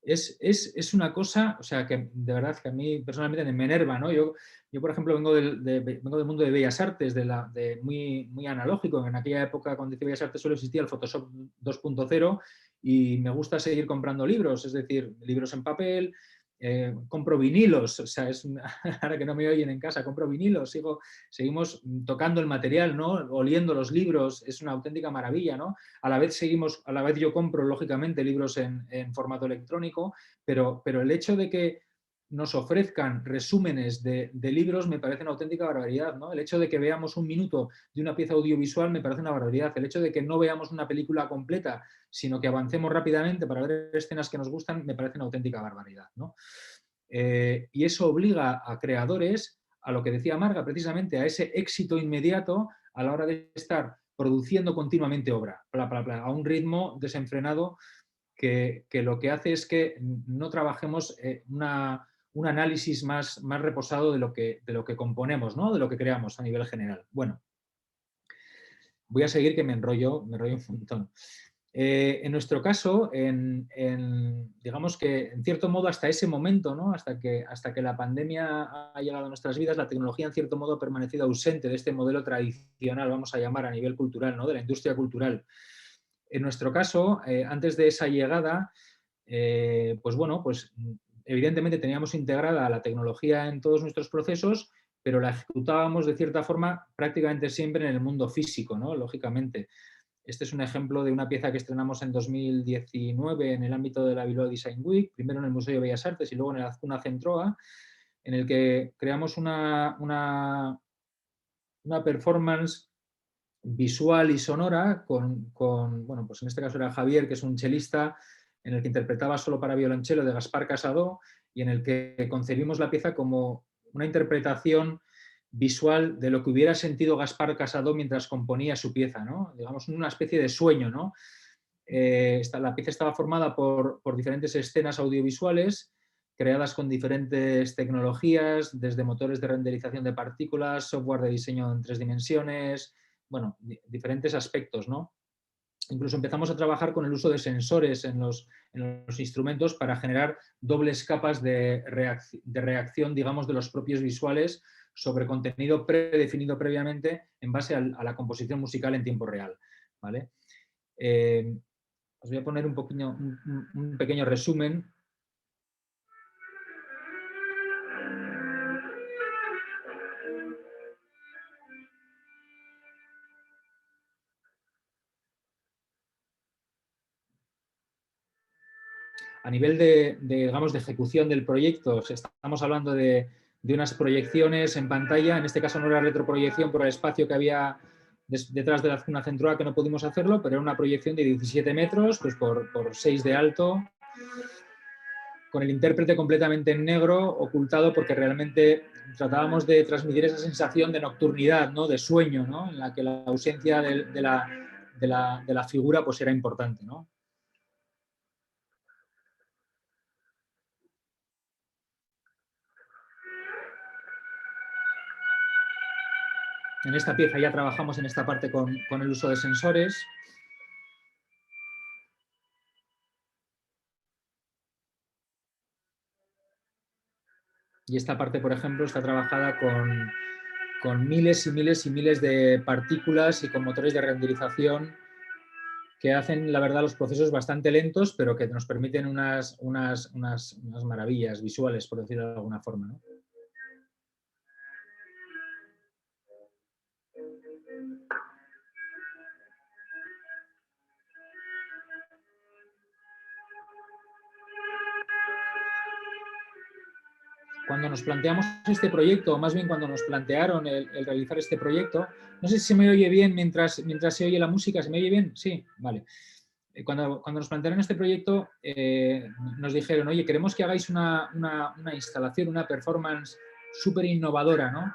Es una cosa, o sea, que de verdad que a mí personalmente me enerva, ¿no? Yo por ejemplo, vengo del mundo de Bellas Artes, muy, muy analógico. En aquella época, cuando decía Bellas Artes, solo existía el Photoshop 2.0 y me gusta seguir comprando libros, es decir, libros en papel. Compro vinilos, o sea, ahora que no me oyen en casa, compro vinilos, seguimos tocando el material, ¿no? Oliendo los libros, es una auténtica maravilla, ¿no? A la vez yo compro, lógicamente, libros en formato electrónico, pero el hecho de que nos ofrezcan resúmenes de libros me parece una auténtica barbaridad, ¿no? El hecho de que veamos un minuto de una pieza audiovisual me parece una barbaridad. El hecho de que no veamos una película completa, sino que avancemos rápidamente para ver escenas que nos gustan, me parece una auténtica barbaridad, ¿no? Y eso obliga a creadores, a lo que decía Marga, precisamente a ese éxito inmediato a la hora de estar produciendo continuamente obra, a un ritmo desenfrenado que lo que hace es que no trabajemos un análisis más reposado de lo que componemos, ¿no? De lo que creamos a nivel general. Bueno, voy a seguir que me enrollo un montón. En nuestro caso, digamos que en cierto modo hasta ese momento, ¿no? hasta que la pandemia ha llegado a nuestras vidas, la tecnología en cierto modo ha permanecido ausente de este modelo tradicional, vamos a llamar a nivel cultural, ¿no? De la industria cultural. En nuestro caso, antes de esa llegada, pues bueno, pues evidentemente teníamos integrada la tecnología en todos nuestros procesos, pero la ejecutábamos de cierta forma prácticamente siempre en el mundo físico, ¿no? Lógicamente. Este es un ejemplo de una pieza que estrenamos en 2019 en el ámbito de la Bilbao Design Week, primero en el Museo de Bellas Artes y luego en el Azcuna Centroa, en el que creamos una performance visual y sonora bueno, pues en este caso era Javier, que es un chelista, en el que interpretaba solo para violonchelo de Gaspar Casado y en el que concebimos la pieza como una interpretación visual de lo que hubiera sentido Gaspar Casado mientras componía su pieza, ¿no? Digamos, una especie de sueño, ¿no? La pieza estaba formada por diferentes escenas audiovisuales creadas con diferentes tecnologías, desde motores de renderización de partículas, software de diseño en 3 dimensiones, bueno, diferentes aspectos, ¿no? Incluso empezamos a trabajar con el uso de sensores en los instrumentos para generar dobles capas de reacción, digamos, de los propios visuales sobre contenido predefinido previamente en base a la composición musical en tiempo real, ¿vale? Os voy a poner un pequeño resumen. A nivel digamos, de ejecución del proyecto, estamos hablando de unas proyecciones en pantalla. En este caso no era retroproyección por el espacio que había detrás de la zona central, que no pudimos hacerlo, pero era una proyección de 17 metros pues por 6 de alto, con el intérprete completamente en negro, ocultado, porque realmente tratábamos de transmitir esa sensación de nocturnidad, ¿no? De sueño, ¿no? En la que la ausencia de la figura pues era importante, ¿no? En esta pieza ya trabajamos en esta parte con el uso de sensores. Y esta parte, por ejemplo, está trabajada con miles y miles y miles de partículas y con motores de renderización que hacen, la verdad, los procesos bastante lentos, pero que nos permiten unas maravillas visuales, por decirlo de alguna forma, ¿no? Cuando nos planteamos este proyecto, o más bien cuando nos plantearon el realizar este proyecto, no sé si se me oye bien mientras se oye la música. ¿Se me oye bien? Sí, vale. Cuando nos plantearon este proyecto, nos dijeron, oye, queremos que hagáis una instalación, una performance súper innovadora, ¿no?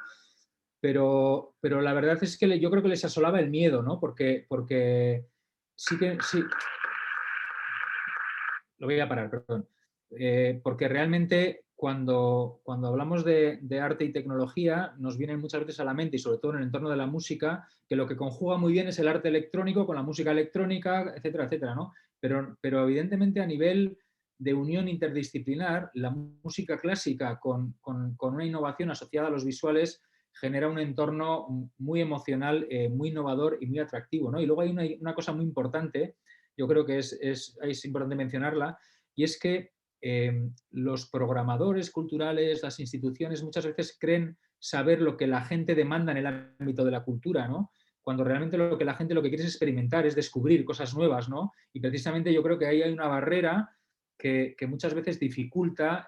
Pero la verdad es que yo creo que les asolaba el miedo, ¿no? Porque sí. Lo voy a parar, perdón. Porque realmente cuando hablamos de arte y tecnología nos vienen muchas veces a la mente, y sobre todo en el entorno de la música, que lo que conjuga muy bien es el arte electrónico con la música electrónica, etcétera, etcétera, ¿no? Pero evidentemente a nivel de unión interdisciplinar, la música clásica con una innovación asociada a los visuales genera un entorno muy emocional, muy innovador y muy atractivo, ¿no? Y luego hay una cosa muy importante, yo creo que es importante mencionarla, y es que los programadores culturales, las instituciones, muchas veces creen saber lo que la gente demanda en el ámbito de la cultura, ¿no? Cuando realmente lo que la gente lo que quiere es experimentar, es descubrir cosas nuevas, ¿no? Y precisamente yo creo que ahí hay una barrera que muchas veces dificulta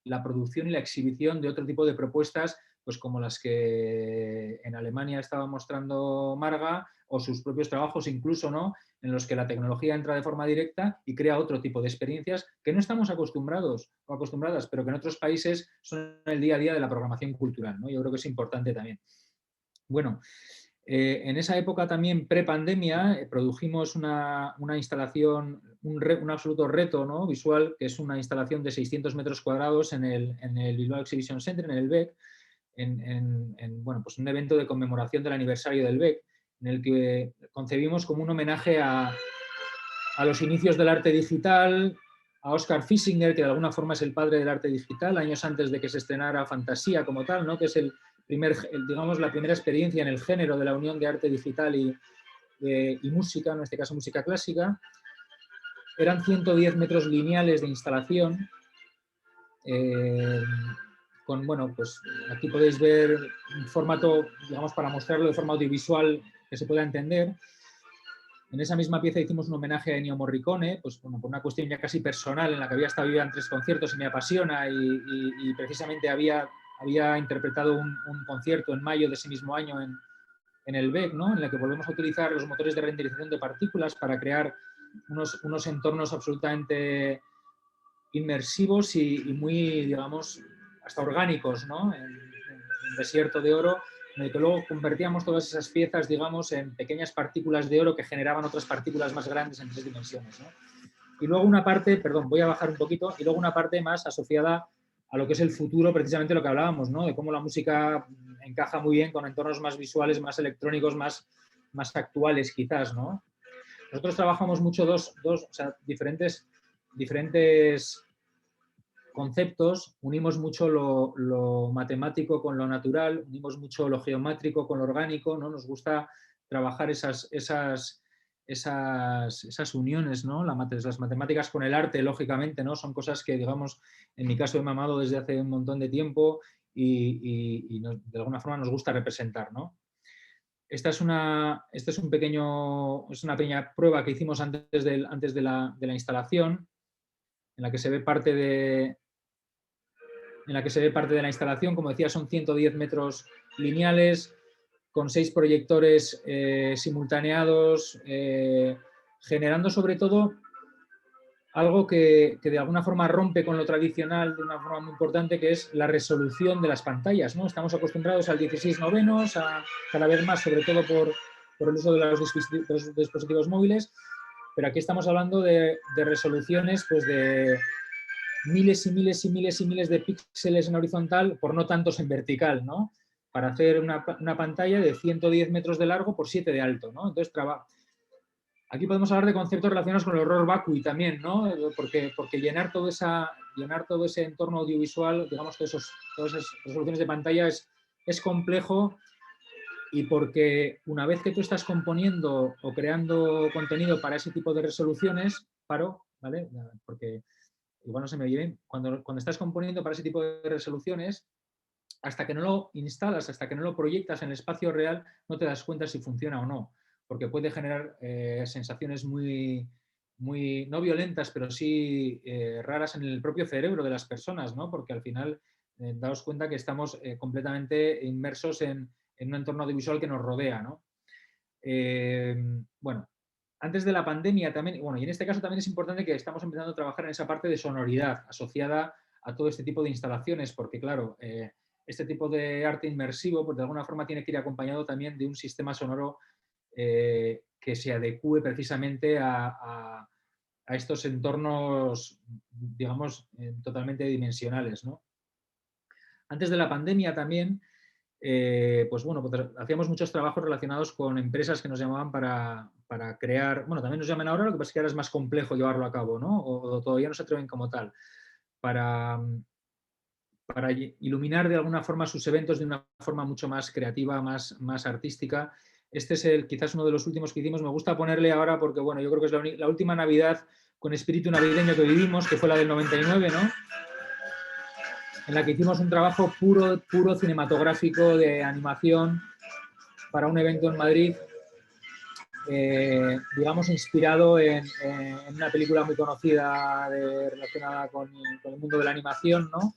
la producción y la exhibición de otro tipo de propuestas, pues como las que en Alemania estaba mostrando Marga, o sus propios trabajos incluso, ¿no? En los que la tecnología entra de forma directa y crea otro tipo de experiencias que no estamos acostumbrados o acostumbradas, pero que en otros países son el día a día de la programación cultural, ¿no? Yo creo que es importante también. Bueno, en esa época también pre-pandemia produjimos una instalación, un absoluto reto, ¿no? Visual, que es una instalación de 600 metros cuadrados en el Bilbao Exhibition Center, en el BEC, bueno, pues un evento de conmemoración del aniversario del BEC, en el que concebimos como un homenaje a los inicios del arte digital, a Oscar Fisinger, que de alguna forma es el padre del arte digital, años antes de que se estrenara Fantasía como tal, ¿no? Que es digamos, la primera experiencia en el género de la unión de arte digital y música, en este caso música clásica. Eran 110 metros lineales de instalación, bueno, pues aquí podéis ver un formato, digamos, para mostrarlo de forma audiovisual que se pueda entender. En esa misma pieza hicimos un homenaje a Ennio Morricone, pues bueno, por una cuestión ya casi personal, en la que había estado yo en 3 conciertos y me apasiona, y precisamente había interpretado un concierto en mayo de ese mismo año en el BEC, ¿no? En el que volvemos a utilizar los motores de renderización de partículas para crear unos entornos absolutamente inmersivos y muy, digamos, hasta orgánicos, ¿no? En Desierto de Oro, en el que luego convertíamos todas esas piezas, digamos, en pequeñas partículas de oro que generaban otras partículas más grandes en 3 dimensiones, ¿no? Y luego una parte, perdón, voy a bajar un poquito, y luego una parte más asociada a lo que es el futuro, precisamente lo que hablábamos, ¿no? De cómo la música encaja muy bien con entornos más visuales, más electrónicos, más actuales quizás, ¿no? Nosotros trabajamos mucho o sea, diferentes conceptos, unimos mucho lo matemático con lo natural, unimos mucho lo geométrico con lo orgánico, ¿no? Nos gusta trabajar esas uniones, ¿no? Las matemáticas con el arte, lógicamente, ¿no? Son cosas que, digamos, en mi caso he mamado desde hace un montón de tiempo y de alguna forma nos gusta representar, ¿no? Esta es una pequeña prueba que hicimos antes de la instalación, en la que se ve parte de la instalación. Como decía, son 110 metros lineales, con 6 proyectores simultaneados, generando sobre todo algo que de alguna forma rompe con lo tradicional de una forma muy importante, que es la resolución de las pantallas, ¿no? Estamos acostumbrados al 16:9, cada vez más, sobre todo por el uso de los dispositivos móviles, pero aquí estamos hablando de resoluciones pues, de miles y miles y miles y miles de píxeles en horizontal, por no tantos en vertical, ¿no? Para hacer una pantalla de 110 metros de largo por 7 de alto, ¿no? Entonces, aquí podemos hablar de conceptos relacionados con el horror vacui también, ¿no? Porque llenar todo ese entorno audiovisual, digamos que todas esas resoluciones de pantalla es complejo, y porque una vez que tú estás componiendo o creando contenido para ese tipo de resoluciones, ¿vale? Porque igual no se me oye bien, cuando estás componiendo para ese tipo de resoluciones, hasta que no lo instalas, hasta que no lo proyectas en el espacio real, no te das cuenta si funciona o no, porque puede generar sensaciones muy, muy, no violentas, pero sí raras en el propio cerebro de las personas, ¿no? Porque al final daos cuenta que estamos completamente inmersos en un entorno audiovisual que nos rodea, ¿no? Bueno, antes de la pandemia también, bueno, y en este caso también es importante que estamos empezando a trabajar en esa parte de sonoridad asociada a todo este tipo de instalaciones, porque claro, este tipo de arte inmersivo, pues de alguna forma tiene que ir acompañado también de un sistema sonoro que se adecue precisamente a estos entornos, digamos, totalmente dimensionales, ¿no? Antes de la pandemia también, pues bueno, pues hacíamos muchos trabajos relacionados con empresas que nos llamaban para crear, bueno, también nos llaman ahora, lo que pasa es que ahora es más complejo llevarlo a cabo, ¿no? O todavía no se atreven como tal, para iluminar de alguna forma sus eventos de una forma mucho más creativa, más artística. Este es quizás uno de los últimos que hicimos. Me gusta ponerle ahora porque, bueno, yo creo que es la última Navidad con espíritu navideño que vivimos, que fue la del 99, ¿no? En la que hicimos un trabajo puro cinematográfico de animación para un evento en Madrid, digamos, inspirado en una película muy conocida relacionada con el mundo de la animación, ¿no?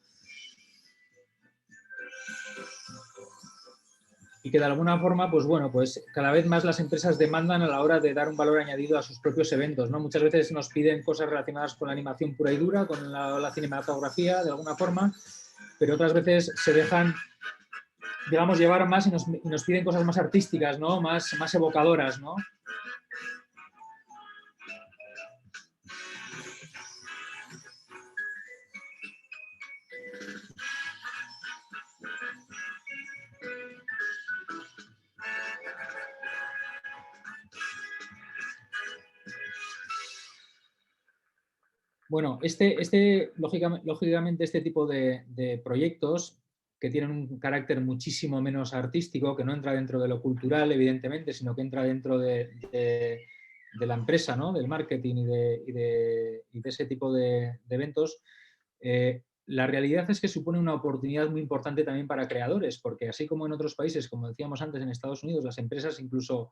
Y que de alguna forma, pues bueno, pues cada vez más las empresas demandan a la hora de dar un valor añadido a sus propios eventos, ¿no? Muchas veces nos piden cosas relacionadas con la animación pura y dura, con la cinematografía, de alguna forma, pero otras veces se dejan, digamos, llevar más y nos piden cosas más artísticas, ¿no? Más evocadoras, ¿no? Bueno, lógicamente este tipo de proyectos que tienen un carácter muchísimo menos artístico, que no entra dentro de lo cultural, evidentemente, sino que entra dentro de la empresa, ¿no? Del marketing y de ese tipo de eventos, la realidad es que supone una oportunidad muy importante también para creadores, porque así como en otros países, como decíamos antes, en Estados Unidos, las empresas incluso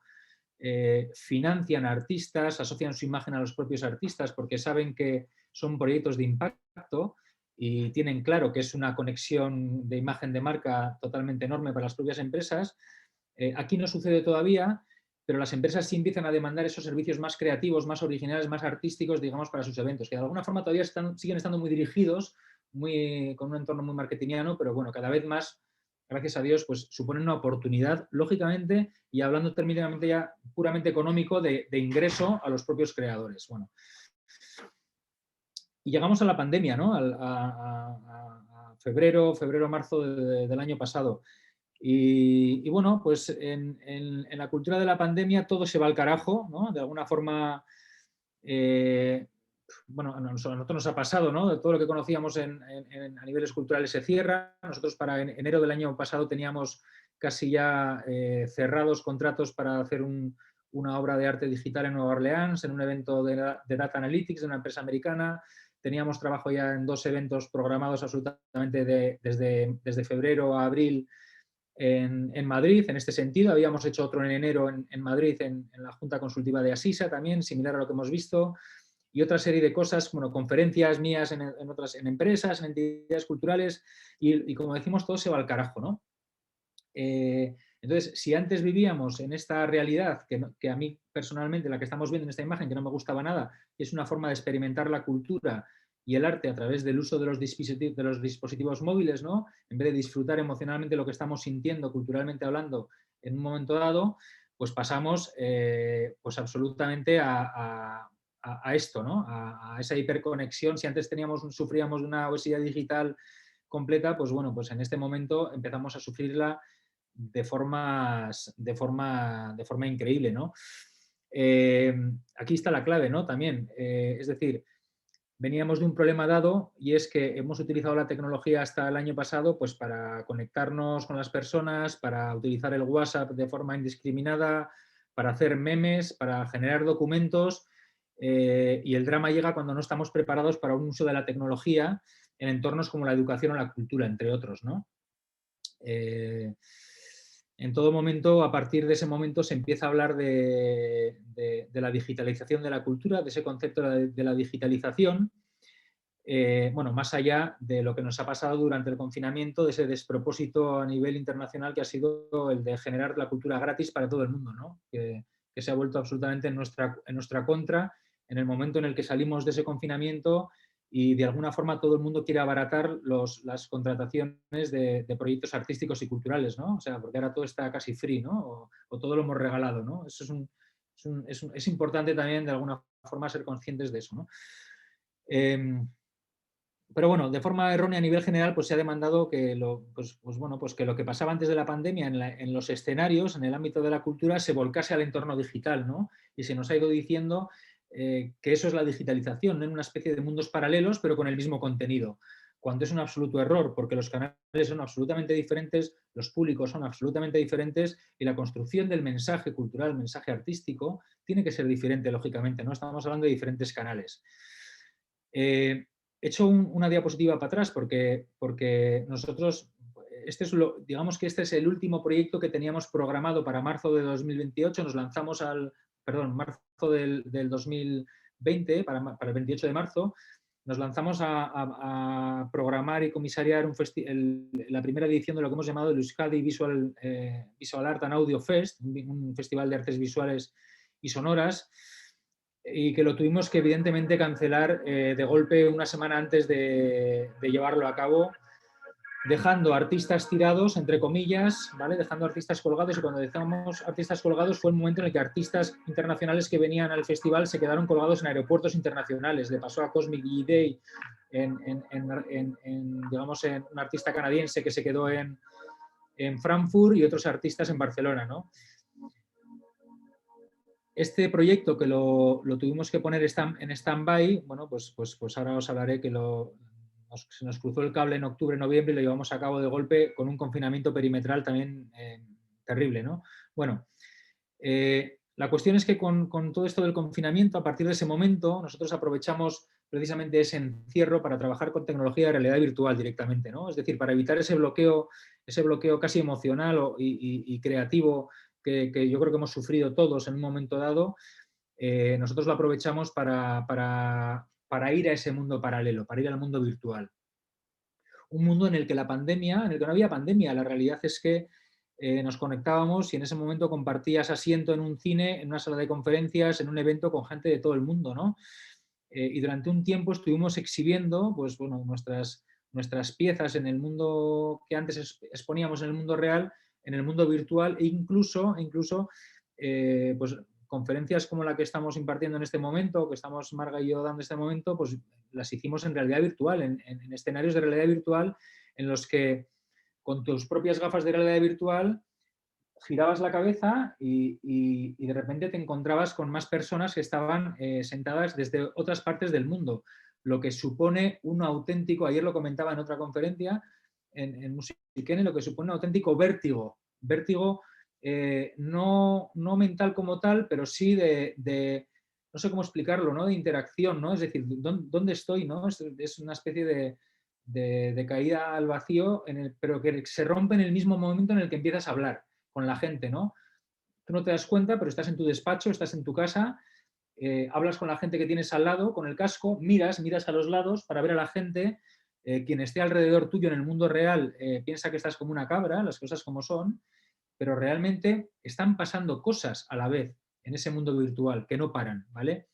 financian a artistas, asocian su imagen a los propios artistas porque saben que son proyectos de impacto y tienen claro que es una conexión de imagen de marca totalmente enorme para las propias empresas. Aquí no sucede todavía, pero las empresas sí empiezan a demandar esos servicios más creativos, más originales, más artísticos, digamos, para sus eventos, que de alguna forma todavía siguen estando muy dirigidos, con un entorno muy marketingiano, pero bueno, cada vez más, gracias a Dios, pues suponen una oportunidad, lógicamente, y hablando terminantemente ya puramente económico, de ingreso a los propios creadores. Bueno. Y llegamos a la pandemia, ¿no? A febrero, marzo del año pasado. Y bueno, pues en la cultura de la pandemia todo se va al carajo, ¿no? De alguna forma, bueno, a nosotros nos ha pasado, ¿no? De todo lo que conocíamos a niveles culturales se cierra. Nosotros para enero del año pasado teníamos casi ya cerrados contratos para hacer una obra de arte digital en Nueva Orleans, en un evento de Data Analytics de una empresa americana. Teníamos trabajo ya en 2 eventos programados absolutamente desde febrero a abril en Madrid. En este sentido, habíamos hecho otro en enero en Madrid, en la Junta Consultiva de Asisa también, similar a lo que hemos visto. y otra serie de cosas, bueno, conferencias mías en otras, en empresas, en entidades culturales, y como decimos, todo se va al carajo, ¿no? Entonces, si antes vivíamos en esta realidad, que a mí personalmente, la que estamos viendo en esta imagen, que no me gustaba nada, es una forma de experimentar la cultura y el arte a través del uso de los dispositivos móviles, ¿no? En vez de disfrutar emocionalmente lo que estamos sintiendo, culturalmente hablando, en un momento dado, pues pasamos pues absolutamente a esto, ¿no? A esa hiperconexión. Si antes sufríamos de una obesidad digital completa, pues bueno, pues en este momento empezamos a sufrirla de forma increíble, ¿no? Aquí está la clave, ¿no? También, es decir, veníamos de un problema dado y es que hemos utilizado la tecnología hasta el año pasado pues para conectarnos con las personas, para utilizar el WhatsApp de forma indiscriminada, para hacer memes, para generar documentos, y el drama llega cuando no estamos preparados para un uso de la tecnología en entornos como la educación o la cultura, entre otros, ¿no? En todo momento, a partir de ese momento, se empieza a hablar de la digitalización de la cultura, de ese concepto de la digitalización, bueno, más allá de lo que nos ha pasado durante el confinamiento, de ese despropósito a nivel internacional que ha sido el de generar la cultura gratis para todo el mundo, ¿no? Que se ha vuelto absolutamente en nuestra contra en el momento en el que salimos de ese confinamiento y de alguna forma todo el mundo quiere abaratar las contrataciones de proyectos artísticos y culturales, ¿no? O sea, porque ahora todo está casi free, ¿no? O todo lo hemos regalado, ¿no? Eso es importante también de alguna forma ser conscientes de eso, ¿no? Pero bueno, de forma errónea a nivel general, pues se ha demandado que que lo que pasaba antes de la pandemia en los escenarios, en el ámbito de la cultura, se volcase al entorno digital, ¿no? Y se nos ha ido diciendo que eso es la digitalización, ¿no? En una especie de mundos paralelos, pero con el mismo contenido. Cuando es un absoluto error, porque los canales son absolutamente diferentes, los públicos son absolutamente diferentes y la construcción del mensaje cultural, el mensaje artístico, tiene que ser diferente, lógicamente, ¿no? Estamos hablando de diferentes canales. He hecho una diapositiva para atrás porque nosotros, digamos que este es el último proyecto que teníamos programado para marzo de 2028, nos lanzamos marzo del 2020, para el 28 de marzo, nos lanzamos a programar y comisariar la primera edición de lo que hemos llamado el Euskadi Visual Art and Audio Fest, un festival de artes visuales y sonoras, y que lo tuvimos que evidentemente cancelar de golpe una semana antes de llevarlo a cabo, dejando artistas tirados, entre comillas, ¿vale? Dejando artistas colgados, y cuando decíamos artistas colgados fue el momento en el que artistas internacionales que venían al festival se quedaron colgados en aeropuertos internacionales. Le pasó a Cosmic Day, digamos, en un artista canadiense que se quedó en Frankfurt y otros artistas en Barcelona, ¿no? Este proyecto que lo tuvimos que poner en stand-by, bueno, pues ahora os hablaré que se nos cruzó el cable en octubre, noviembre y lo llevamos a cabo de golpe con un confinamiento perimetral también terrible, ¿no? Bueno, la cuestión es que con todo esto del confinamiento, a partir de ese momento, nosotros aprovechamos precisamente ese encierro para trabajar con tecnología de realidad virtual directamente, ¿no? Es decir, para evitar ese bloqueo casi emocional y creativo que yo creo que hemos sufrido todos en un momento dado, nosotros lo aprovechamos para ir a ese mundo paralelo, para ir al mundo virtual. Un mundo en el que no había pandemia, la realidad es que nos conectábamos y en ese momento compartías asiento en un cine, en una sala de conferencias, en un evento con gente de todo el mundo, ¿no? Y durante un tiempo estuvimos exhibiendo pues, bueno, nuestras piezas en el mundo que antes exponíamos en el mundo real, en el mundo virtual, e incluso pues, conferencias como la que estamos impartiendo en este momento, que estamos Marga y yo dando en este momento, pues las hicimos en realidad virtual, en escenarios de realidad virtual en los que con tus propias gafas de realidad virtual girabas la cabeza y de repente te encontrabas con más personas que estaban sentadas desde otras partes del mundo, lo que supone un auténtico, ayer lo comentaba en otra conferencia, en Musiquene, lo que supone un auténtico vértigo no mental como tal, pero sí no sé cómo explicarlo, ¿no? De interacción, ¿no? Es decir, ¿dónde estoy? ¿No? Es una especie de caída al vacío, pero que se rompe en el mismo momento en el que empiezas a hablar con la gente, ¿no? Tú no te das cuenta, pero estás en tu despacho, estás en tu casa hablas con la gente que tienes al lado, con el casco, miras a los lados para ver a la gente, quien esté alrededor tuyo en el mundo real piensa que estás como una cabra, las cosas como son, pero realmente están pasando cosas a la vez en ese mundo virtual que no paran, ¿vale?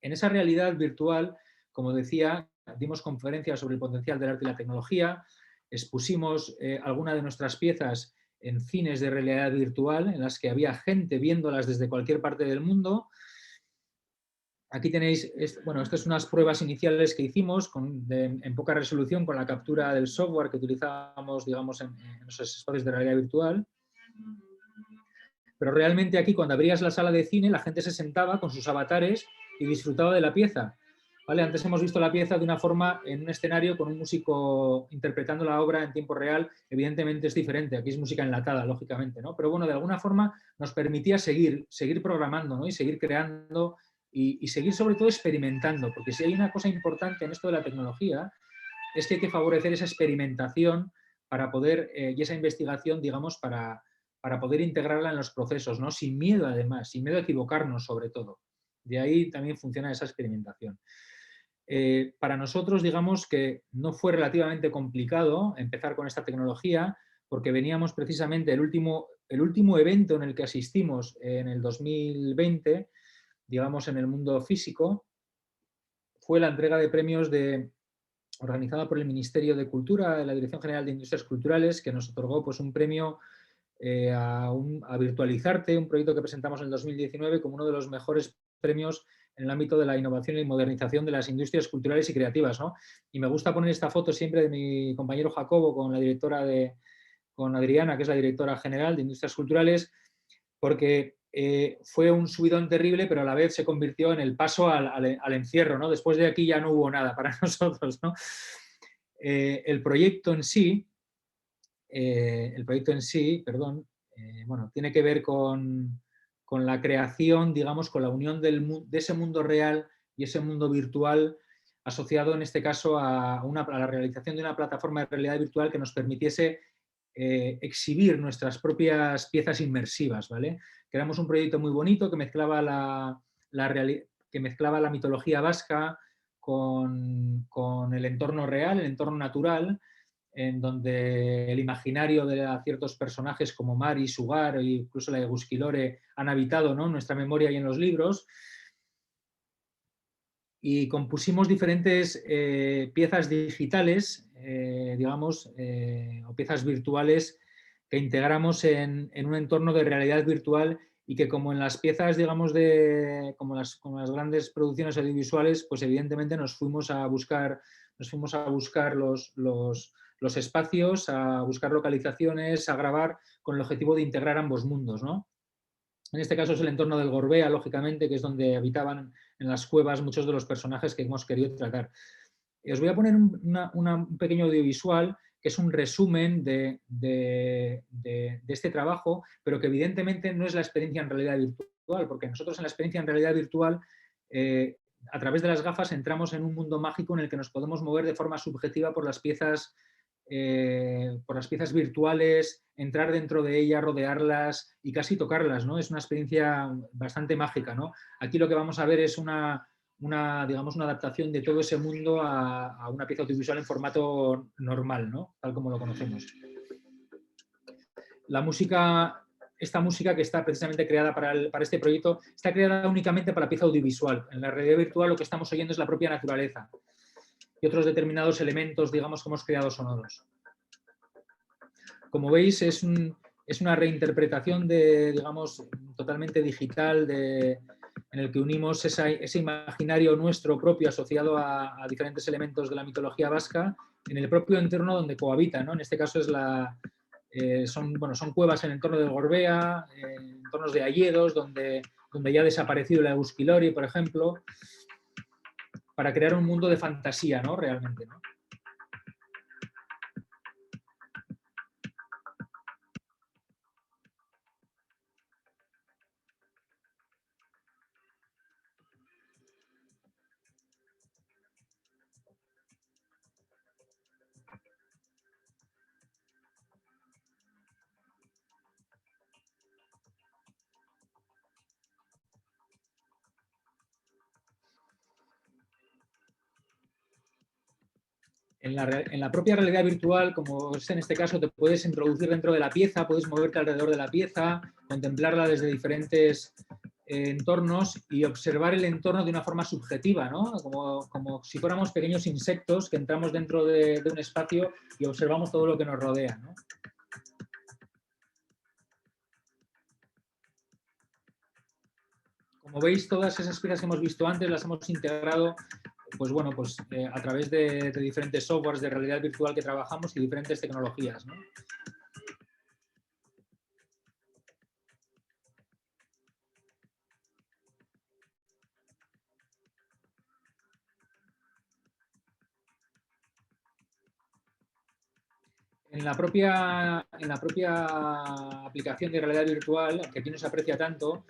En esa realidad virtual, como decía, dimos conferencias sobre el potencial del arte y la tecnología, expusimos algunas de nuestras piezas en cines de realidad virtual, en las que había gente viéndolas desde cualquier parte del mundo. Aquí tenéis, bueno, estas son unas pruebas iniciales que hicimos en poca resolución con la captura del software que utilizábamos, digamos, en esos espacios de realidad virtual. Pero realmente aquí, cuando abrías la sala de cine, la gente se sentaba con sus avatares y disfrutaba de la pieza. ¿Vale? Antes hemos visto la pieza de una forma en un escenario con un músico interpretando la obra en tiempo real. Evidentemente es diferente, aquí es música enlatada, lógicamente, ¿no? Pero bueno, de alguna forma nos permitía seguir programando, ¿no? Y seguir creando y seguir sobre todo experimentando, porque si hay una cosa importante en esto de la tecnología es que hay que favorecer esa experimentación para poder, y esa investigación, digamos, para poder integrarla en los procesos, ¿no? Sin miedo además, sin miedo a equivocarnos sobre todo. De ahí también funciona esa experimentación. Para nosotros, digamos que no fue relativamente complicado empezar con esta tecnología porque veníamos precisamente, el último evento en el que asistimos en el 2020, digamos en el mundo físico, fue la entrega de premios organizada por el Ministerio de Cultura, la Dirección General de Industrias Culturales, que nos otorgó pues, un premio a Virtualizarte, un proyecto que presentamos en el 2019 como uno de los mejores premios en el ámbito de la innovación y modernización de las industrias culturales y creativas, ¿no? Y me gusta poner esta foto siempre de mi compañero Jacobo con la directora con Adriana, que es la directora general de Industrias Culturales, porque fue un subidón terrible, pero a la vez se convirtió en el paso al encierro, ¿no? Después de aquí ya no hubo nada para nosotros, ¿no? El proyecto en sí, perdón, bueno, tiene que ver con la creación, digamos, con la unión de ese mundo real y ese mundo virtual asociado en este caso a la realización de una plataforma de realidad virtual que nos permitiese exhibir nuestras propias piezas inmersivas, ¿vale? Creamos un proyecto muy bonito que mezclaba la mitología vasca con el entorno real, el entorno natural, en donde el imaginario de ciertos personajes como Mari, Sugar e incluso la de Gusquilore han habitado, ¿no?, en nuestra memoria y en los libros. Y compusimos diferentes piezas digitales, digamos, o piezas virtuales que integramos en un entorno de realidad virtual y que, como en las piezas, digamos, como las grandes producciones audiovisuales, pues evidentemente nos fuimos a buscar los espacios, a buscar localizaciones, a grabar con el objetivo de integrar ambos mundos, ¿no? En este caso es el entorno del Gorbea, lógicamente, que es donde habitaban en las cuevas muchos de los personajes que hemos querido tratar. Os voy a poner un pequeño audiovisual que es un resumen de este trabajo, pero que evidentemente no es la experiencia en realidad virtual, porque nosotros en la experiencia en realidad virtual, a través de las gafas, entramos en un mundo mágico en el que nos podemos mover de forma subjetiva por las piezas virtuales, entrar dentro de ellas, rodearlas y casi tocarlas, ¿no? Es una experiencia bastante mágica, ¿no? Aquí lo que vamos a ver es digamos, una adaptación de todo ese mundo a una pieza audiovisual en formato normal, ¿no?, tal como lo conocemos. Esta música que está precisamente creada para este proyecto está creada únicamente para la pieza audiovisual. En la realidad virtual lo que estamos oyendo es la propia naturaleza y otros determinados elementos, digamos, que hemos creado sonoros. Como veis, es una reinterpretación digamos, totalmente digital en el que unimos ese imaginario nuestro propio asociado a diferentes elementos de la mitología vasca en el propio entorno donde cohabitan, ¿no? En este caso son cuevas en el entorno del Gorbea, entornos de hayedos, donde ya ha desaparecido la Euskilori, por ejemplo, para crear un mundo de fantasía, ¿no?, realmente, ¿no? En la propia realidad virtual, como es en este caso, te puedes introducir dentro de la pieza, puedes moverte alrededor de la pieza, contemplarla desde diferentes entornos y observar el entorno de una forma subjetiva, ¿no? Como si fuéramos pequeños insectos que entramos dentro de un espacio y observamos todo lo que nos rodea, ¿no? Como veis, todas esas piezas que hemos visto antes las hemos integrado pues bueno, pues a través de diferentes softwares de realidad virtual que trabajamos y diferentes tecnologías, ¿no? En la propia aplicación de realidad virtual, que aquí no se aprecia tanto,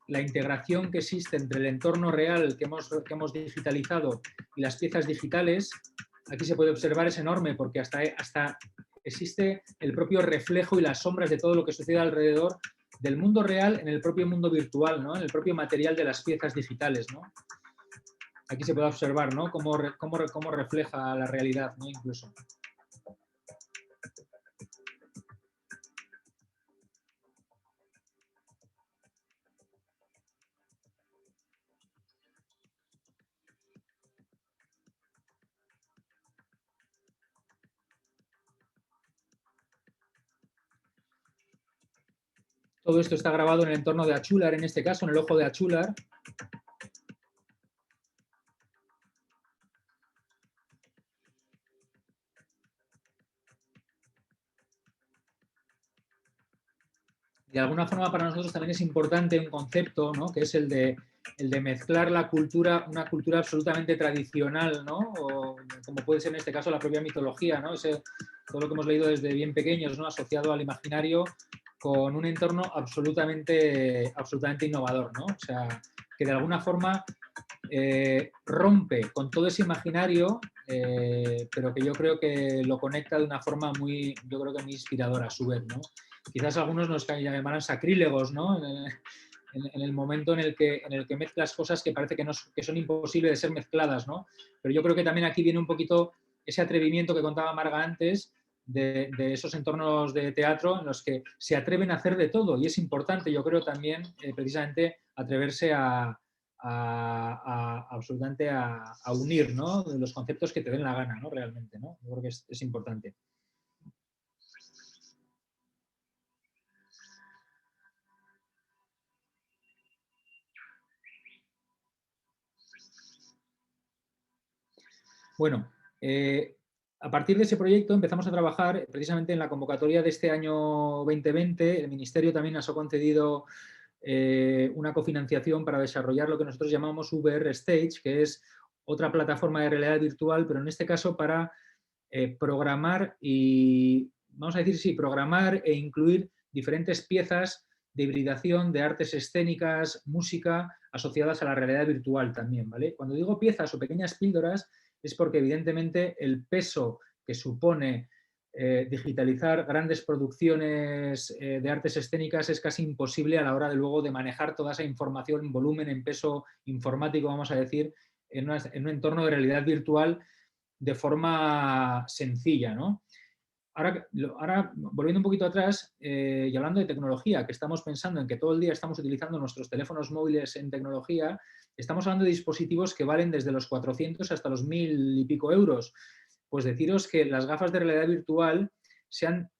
la integración que existe entre el entorno real que hemos digitalizado y las piezas digitales, aquí se puede observar, es enorme, porque hasta existe el propio reflejo y las sombras de todo lo que sucede alrededor del mundo real en el propio mundo virtual, ¿no? En el propio material de las piezas digitales, ¿no? Aquí se puede observar, ¿no? Cómo refleja la realidad, ¿no? Incluso. Todo esto está grabado en el entorno de Achular, en este caso, en el ojo de Achular. De alguna forma para nosotros también es importante un concepto, ¿no? Que es el de mezclar la cultura, una cultura absolutamente tradicional, ¿no? O, como puede ser en este caso la propia mitología, ¿no? Todo lo que hemos leído desde bien pequeños, ¿no? Asociado al imaginario, con un entorno absolutamente innovador, ¿no? O sea, que de alguna forma rompe con todo ese imaginario, pero que yo creo que lo conecta de una forma muy inspiradora a su vez, ¿no? Quizás algunos nos llamarán sacrílegos, ¿no? En el momento en el que mezclas cosas que parece que son imposibles de ser mezcladas, ¿no? Pero yo creo que también aquí viene un poquito ese atrevimiento que contaba Marga antes, de esos entornos de teatro en los que se atreven a hacer de todo, y es importante, yo creo también, precisamente atreverse absolutamente a unir, ¿no? Los conceptos que te den la gana, ¿no? Realmente, ¿no? Yo creo que es importante. Bueno, a partir de ese proyecto empezamos a trabajar precisamente en la convocatoria de este año 2020. El Ministerio también nos ha concedido una cofinanciación para desarrollar lo que nosotros llamamos VR Stage, que es otra plataforma de realidad virtual, pero en este caso para programar y, vamos a decir, sí, programar e incluir diferentes piezas de hibridación de artes escénicas, música, asociadas a la realidad virtual también, ¿vale? Cuando digo piezas o pequeñas píldoras es porque evidentemente el peso que supone digitalizar grandes producciones de artes escénicas es casi imposible a la hora de luego de manejar toda esa información en volumen, en peso informático, vamos a decir, en un entorno de realidad virtual de forma sencilla, ¿no? Ahora, volviendo un poquito atrás y hablando de tecnología, que estamos pensando en que todo el día estamos utilizando nuestros teléfonos móviles en tecnología, estamos hablando de dispositivos que valen desde los 400 hasta los 1000 y pico euros. Pues deciros que las gafas de realidad virtual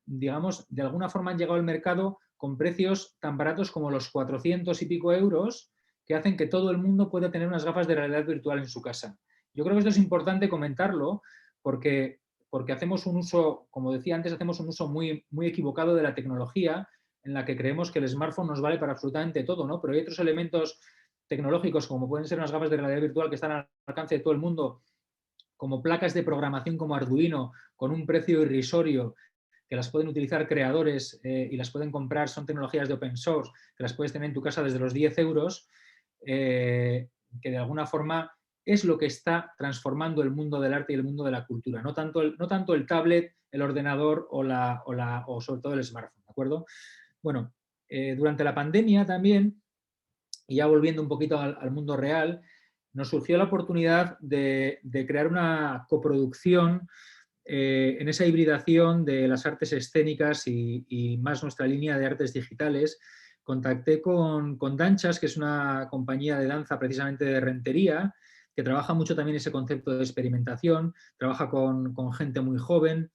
digamos, de alguna forma han llegado al mercado con precios tan baratos como los 400 y pico euros, que hacen que todo el mundo pueda tener unas gafas de realidad virtual en su casa. Yo creo que esto es importante comentarlo porque hacemos un uso, como decía antes, hacemos un uso muy, muy equivocado de la tecnología, en la que creemos que el smartphone nos vale para absolutamente todo, ¿no? Pero hay otros elementos tecnológicos, como pueden ser unas gafas de realidad virtual que están al alcance de todo el mundo, como placas de programación como Arduino, con un precio irrisorio, que las pueden utilizar creadores y las pueden comprar, son tecnologías de open source, que las puedes tener en tu casa desde los 10 euros, que de alguna forma es lo que está transformando el mundo del arte y el mundo de la cultura, no tanto el tablet, el ordenador o sobre todo el smartphone, ¿de acuerdo? Bueno, durante la pandemia también, y ya volviendo un poquito al mundo real, nos surgió la oportunidad de crear una coproducción en esa hibridación de las artes escénicas y más nuestra línea de artes digitales. Contacté con Danchas, que es una compañía de danza precisamente de Rentería, que trabaja mucho también ese concepto de experimentación, trabaja con gente muy joven,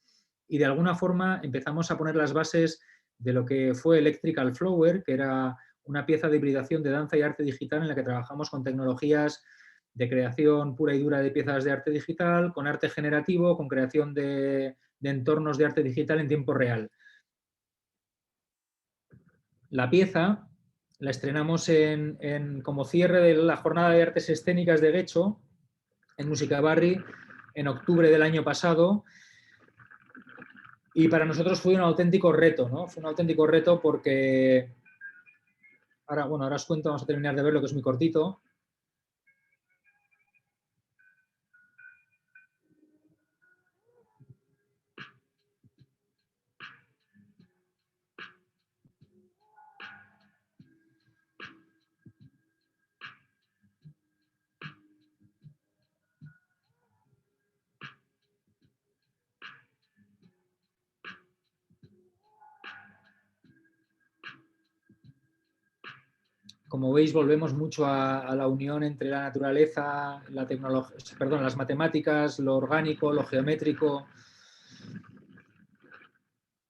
y de alguna forma empezamos a poner las bases de lo que fue Electrical Flower, que era una pieza de hibridación de danza y arte digital en la que trabajamos con tecnologías de creación pura y dura de piezas de arte digital, con arte generativo, con creación de entornos de arte digital en tiempo real. La pieza la estrenamos como cierre de la jornada de artes escénicas de Getxo, en Musicabarri, en octubre del año pasado, y para nosotros fue un auténtico reto, ¿no? Fue un auténtico reto porque, ahora os cuento, vamos a terminar de verlo, que es muy cortito. Como veis, volvemos mucho a la unión entre la naturaleza, la tecnología, perdón, las matemáticas, lo orgánico, lo geométrico.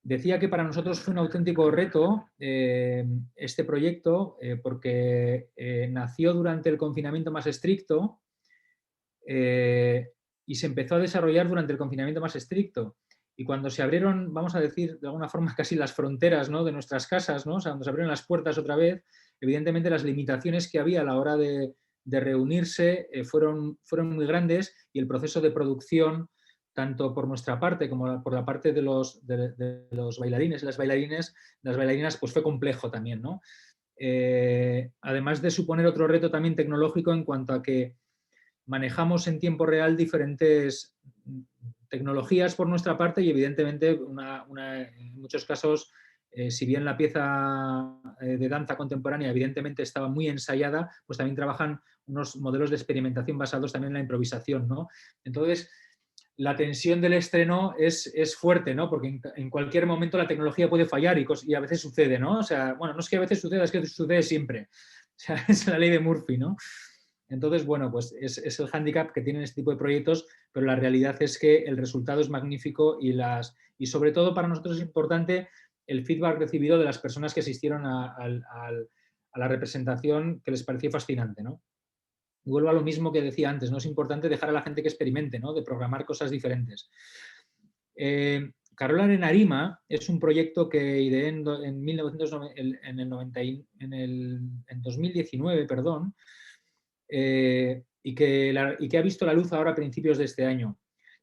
Decía que para nosotros fue un auténtico reto este proyecto porque nació durante el confinamiento más estricto y se empezó a desarrollar durante el confinamiento más estricto. Y cuando se abrieron, vamos a decir, de alguna forma casi las fronteras, ¿no?, de nuestras casas, ¿no? O sea, cuando se abrieron las puertas otra vez, evidentemente las limitaciones que había a la hora de reunirse fueron muy grandes, y el proceso de producción, tanto por nuestra parte como por la parte de los bailarines y las bailarinas, pues fue complejo también, ¿no? Además de suponer otro reto también tecnológico en cuanto a que manejamos en tiempo real diferentes tecnologías por nuestra parte, y evidentemente en muchos casos, si bien la pieza de danza contemporánea evidentemente estaba muy ensayada, pues también trabajan unos modelos de experimentación basados también en la improvisación, ¿no? Entonces, la tensión del estreno es fuerte, ¿no? Porque en cualquier momento la tecnología puede fallar y a veces sucede, ¿no? O sea, bueno, no es que a veces suceda, es que sucede siempre. O sea, es la ley de Murphy, ¿no? Entonces, bueno, pues es el hándicap que tienen este tipo de proyectos, pero la realidad es que el resultado es magnífico y sobre todo para nosotros es importante el feedback recibido de las personas que asistieron a la representación, que les pareció fascinante, ¿no? Vuelvo a lo mismo que decía antes, ¿no? Es importante dejar a la gente que experimente, ¿no?, de programar cosas diferentes. Carola en Arima es un proyecto que ideé en 2019, perdón, y que ha visto la luz ahora a principios de este año.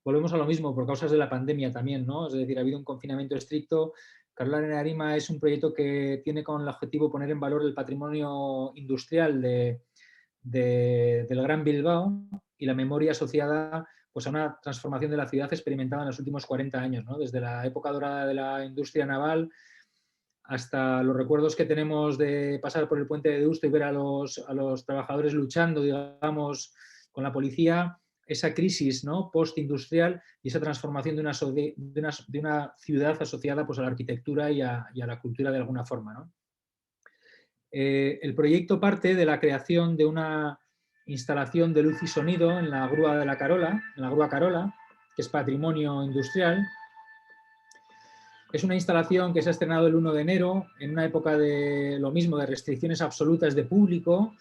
Volvemos a lo mismo por causas de la pandemia también, ¿no? Es decir, ha habido un confinamiento estricto. Carola en Arima es un proyecto que tiene con el objetivo poner en valor el patrimonio industrial del Gran Bilbao y la memoria asociada, pues, a una transformación de la ciudad experimentada en los últimos 40 años, ¿no? Desde la época dorada de la industria naval hasta los recuerdos que tenemos de pasar por el puente de Deusto y ver a los trabajadores luchando, digamos, con la policía, esa crisis, ¿no?, postindustrial, y esa transformación de una ciudad asociada, pues, a la arquitectura y a la cultura de alguna forma, ¿no? El proyecto parte de la creación de una instalación de luz y sonido en la grúa de la Carola, en la grúa Carola, que es patrimonio industrial. Es una instalación que se ha estrenado el 1 de enero, en una época de lo mismo, de restricciones absolutas de público.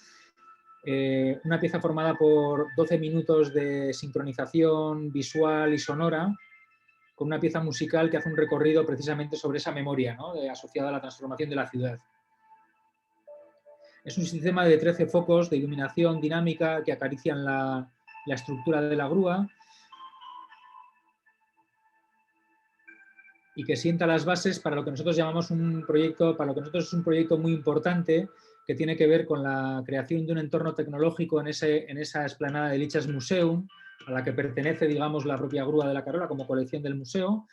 Una pieza formada por 12 minutos de sincronización visual y sonora, con una pieza musical que hace un recorrido precisamente sobre esa memoria, ¿no?, asociada a la transformación de la ciudad. Es un sistema de 13 focos de iluminación dinámica que acarician la estructura de la grúa y que sienta las bases para lo que nosotros llamamos un proyecto, para lo que nosotros es un proyecto muy importante, que tiene que ver con la creación de un entorno tecnológico en esa explanada de Lichas Museum, a la que pertenece, digamos, la propia grúa de la Carola como colección del museo,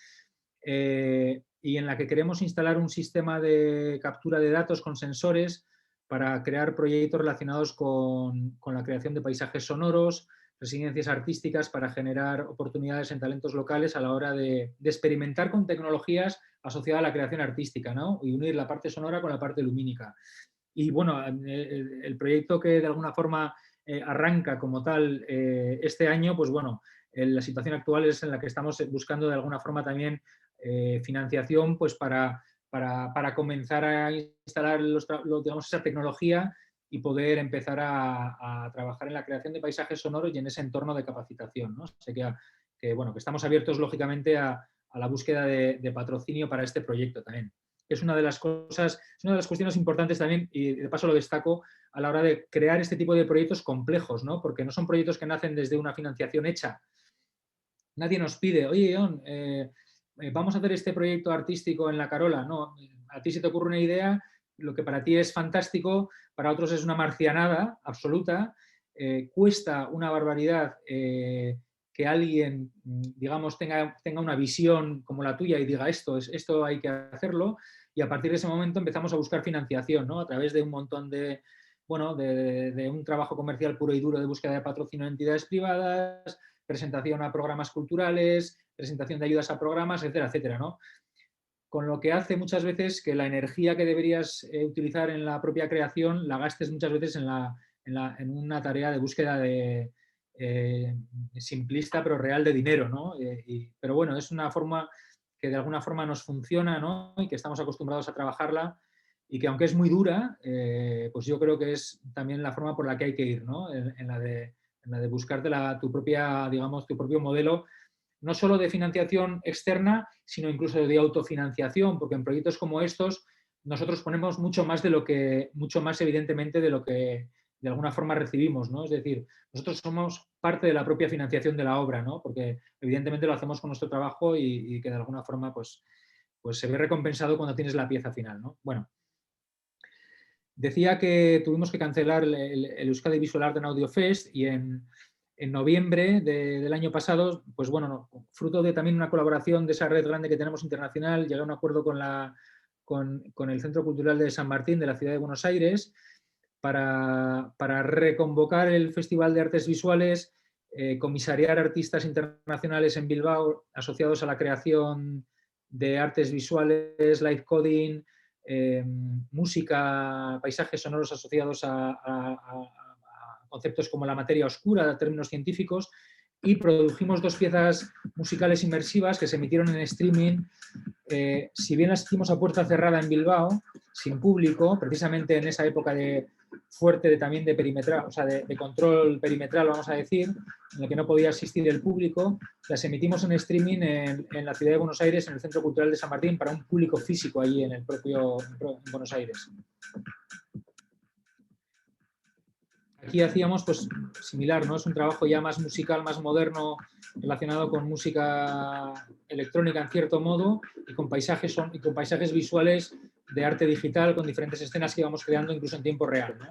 y en la que queremos instalar un sistema de captura de datos con sensores para crear proyectos relacionados con la creación de paisajes sonoros, residencias artísticas para generar oportunidades en talentos locales a la hora de experimentar con tecnologías asociadas a la creación artística, ¿no? Y unir la parte sonora con la parte lumínica. Y bueno, el proyecto que de alguna forma arranca como tal este año, pues bueno, la situación actual es en la que estamos buscando de alguna forma también financiación pues para comenzar a instalar digamos, esa tecnología y poder empezar a trabajar en la creación de paisajes sonoros y en ese entorno de capacitación, ¿no? Así que, bueno, que estamos abiertos lógicamente a la búsqueda de patrocinio para este proyecto también. Es una de las cosas, es una de las cuestiones importantes también, y de paso lo destaco, a la hora de crear este tipo de proyectos complejos, ¿no? Porque no son proyectos que nacen desde una financiación hecha. Nadie nos pide, oye, Ion, vamos a hacer este proyecto artístico en La Carola. No, a ti se te ocurre una idea, lo que para ti es fantástico, para otros es una marcianada absoluta, cuesta una barbaridad que alguien, digamos, tenga una visión como la tuya y diga esto hay que hacerlo, y a partir de ese momento empezamos a buscar financiación, ¿no? A través de un montón de, bueno, de un trabajo comercial puro y duro de búsqueda de patrocinio de entidades privadas, presentación a programas culturales, presentación de ayudas a programas, etcétera, etcétera, ¿no? Con lo que hace muchas veces que la energía que deberías utilizar en la propia creación la gastes muchas veces en una tarea de búsqueda de simplista pero real de dinero, ¿no? Pero bueno, es una forma que de alguna forma nos funciona, ¿no? Y que estamos acostumbrados a trabajarla y que aunque es muy dura, pues yo creo que es también la forma por la que hay que ir, ¿no? En la de buscarte tu propia, digamos, tu propio modelo, no solo de financiación externa, sino incluso de autofinanciación, porque en proyectos como estos nosotros ponemos mucho más evidentemente de lo que de alguna forma recibimos, ¿no? Es decir, nosotros somos parte de la propia financiación de la obra, ¿no? Porque evidentemente lo hacemos con nuestro trabajo y que de alguna forma pues se ve recompensado cuando tienes la pieza final, ¿no? Bueno, decía que tuvimos que cancelar el Euskadi Visual Art and Audio Fest y en noviembre del año pasado, pues bueno, fruto de también una colaboración de esa red grande que tenemos internacional, llegué a un acuerdo con el Centro Cultural de San Martín de la ciudad de Buenos Aires para reconvocar el Festival de Artes Visuales, comisariar artistas internacionales en Bilbao asociados a la creación de artes visuales, live coding, música, paisajes sonoros asociados a conceptos como la materia oscura, términos científicos, y produjimos 2 piezas musicales inmersivas que se emitieron en streaming. Si bien las hicimos a puerta cerrada en Bilbao, sin público, precisamente en esa época también de perimetral, o sea, de control perimetral, vamos a decir, en el que no podía asistir el público, las emitimos en streaming en la ciudad de Buenos Aires, en el Centro Cultural de San Martín, para un público físico allí en Buenos Aires. Aquí hacíamos pues similar, ¿no? Es un trabajo ya más musical, más moderno, relacionado con música electrónica en cierto modo y con paisajes visuales de arte digital con diferentes escenas que íbamos creando incluso en tiempo real, ¿no?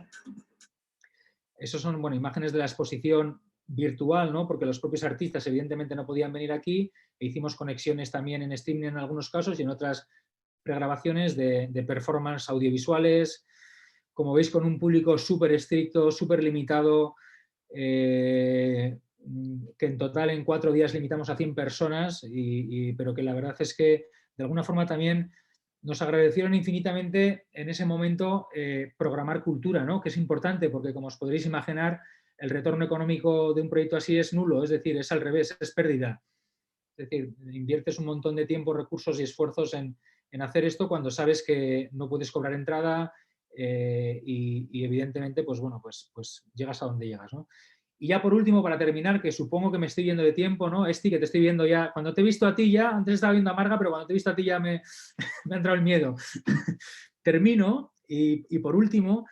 Esos son, bueno, imágenes de la exposición virtual, ¿no? Porque los propios artistas evidentemente no podían venir aquí e hicimos conexiones también en streaming en algunos casos y en otras pregrabaciones de performance audiovisuales, como veis, con un público súper estricto, súper limitado, que en total en 4 días limitamos a 100 personas, pero que la verdad es que de alguna forma también nos agradecieron infinitamente en ese momento programar cultura, ¿no? Que es importante porque, como os podréis imaginar, el retorno económico de un proyecto así es nulo, es decir, es al revés, es pérdida. Es decir, inviertes un montón de tiempo, recursos y esfuerzos en hacer esto cuando sabes que no puedes cobrar entrada, y evidentemente pues bueno, pues llegas a donde llegas, ¿no? Y ya por último, para terminar, que supongo que me estoy viendo de tiempo, ¿no? Esti, que te estoy viendo ya, cuando te he visto a ti ya, antes estaba viendo a Marga, pero cuando te he visto a ti ya me ha entrado el miedo. Termino y por último,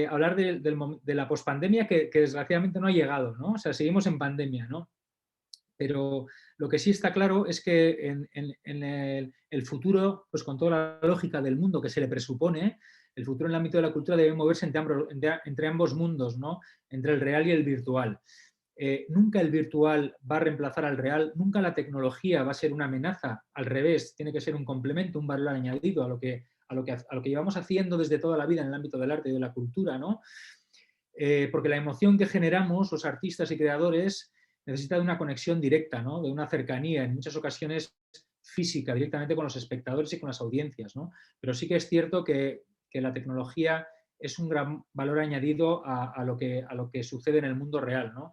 hablar de la pospandemia que desgraciadamente no ha llegado, ¿no? O sea, seguimos en pandemia, ¿no? Pero lo que sí está claro es que en el futuro, pues con toda la lógica del mundo que se le presupone, el futuro en el ámbito de la cultura debe moverse entre ambos mundos, ¿no? Entre el real y el virtual. Nunca el virtual va a reemplazar al real, nunca la tecnología va a ser una amenaza, al revés, tiene que ser un complemento, un valor añadido a lo a lo que llevamos haciendo desde toda la vida en el ámbito del arte y de la cultura, ¿no? Porque la emoción que generamos los artistas y creadores necesita de una conexión directa, ¿no? De una cercanía, en muchas ocasiones física, directamente con los espectadores y con las audiencias, ¿no? Pero sí que es cierto que la tecnología es un gran valor añadido a lo que sucede en el mundo real, ¿no?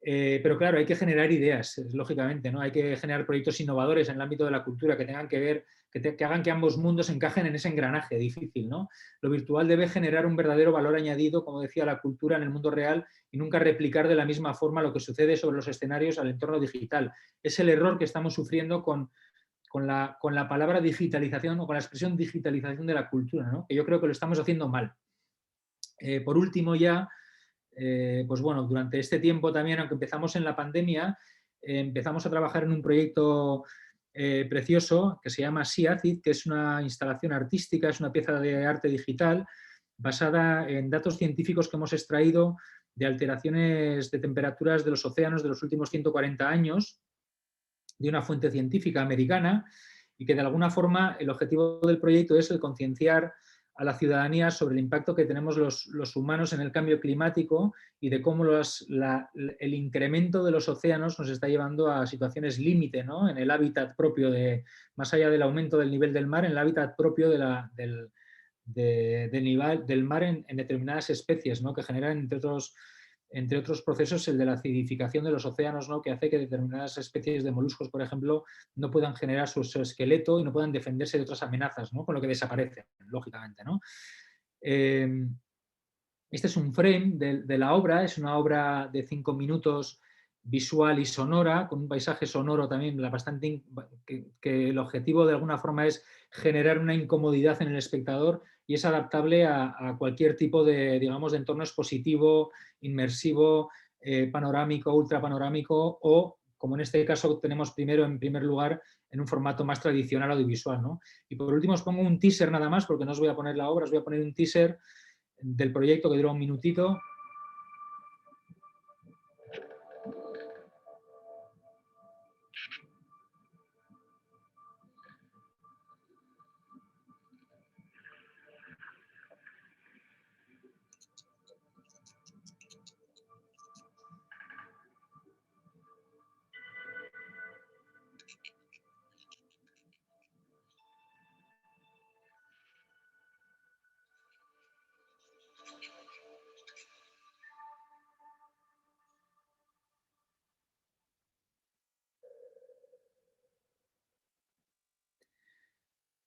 Pero claro, hay que generar ideas, lógicamente, ¿no? Hay que generar proyectos innovadores en el ámbito de la cultura que tengan que ver, que hagan que ambos mundos encajen en ese engranaje difícil, ¿no? Lo virtual debe generar un verdadero valor añadido, como decía, a la cultura en el mundo real y nunca replicar de la misma forma lo que sucede sobre los escenarios al entorno digital. Es el error que estamos sufriendo con la palabra digitalización o con la expresión digitalización de la cultura, ¿no? Que yo creo que lo estamos haciendo mal. Por último ya, pues bueno, durante este tiempo también, aunque empezamos en la pandemia, empezamos a trabajar en un proyecto precioso que se llama SeaAcid, que es una instalación artística, es una pieza de arte digital basada en datos científicos que hemos extraído de alteraciones de temperaturas de los océanos de los últimos 140 años, de una fuente científica americana, y que de alguna forma el objetivo del proyecto es el concienciar a la ciudadanía sobre el impacto que tenemos los humanos en el cambio climático y de cómo el incremento de los océanos nos está llevando a situaciones límite, ¿no? En el hábitat propio más allá del aumento del nivel del mar, en el hábitat propio del nivel del mar en determinadas especies, ¿no? Que generan, entre otros procesos, el de la acidificación de los océanos, ¿no? Que hace que determinadas especies de moluscos, por ejemplo, no puedan generar su esqueleto y no puedan defenderse de otras amenazas, ¿no? Con lo que desaparecen, lógicamente, ¿no? Este es un frame de la obra, es una obra de 5 minutos visual y sonora, con un paisaje sonoro también bastante, que el objetivo de alguna forma es generar una incomodidad en el espectador y es adaptable a cualquier tipo de, digamos, de entorno expositivo, inmersivo, panorámico, ultrapanorámico o, como en este caso tenemos en primer lugar, en un formato más tradicional audiovisual, ¿no? Y por último os pongo un teaser nada más, porque no os voy a poner la obra, os voy a poner un teaser del proyecto que dura un minutito.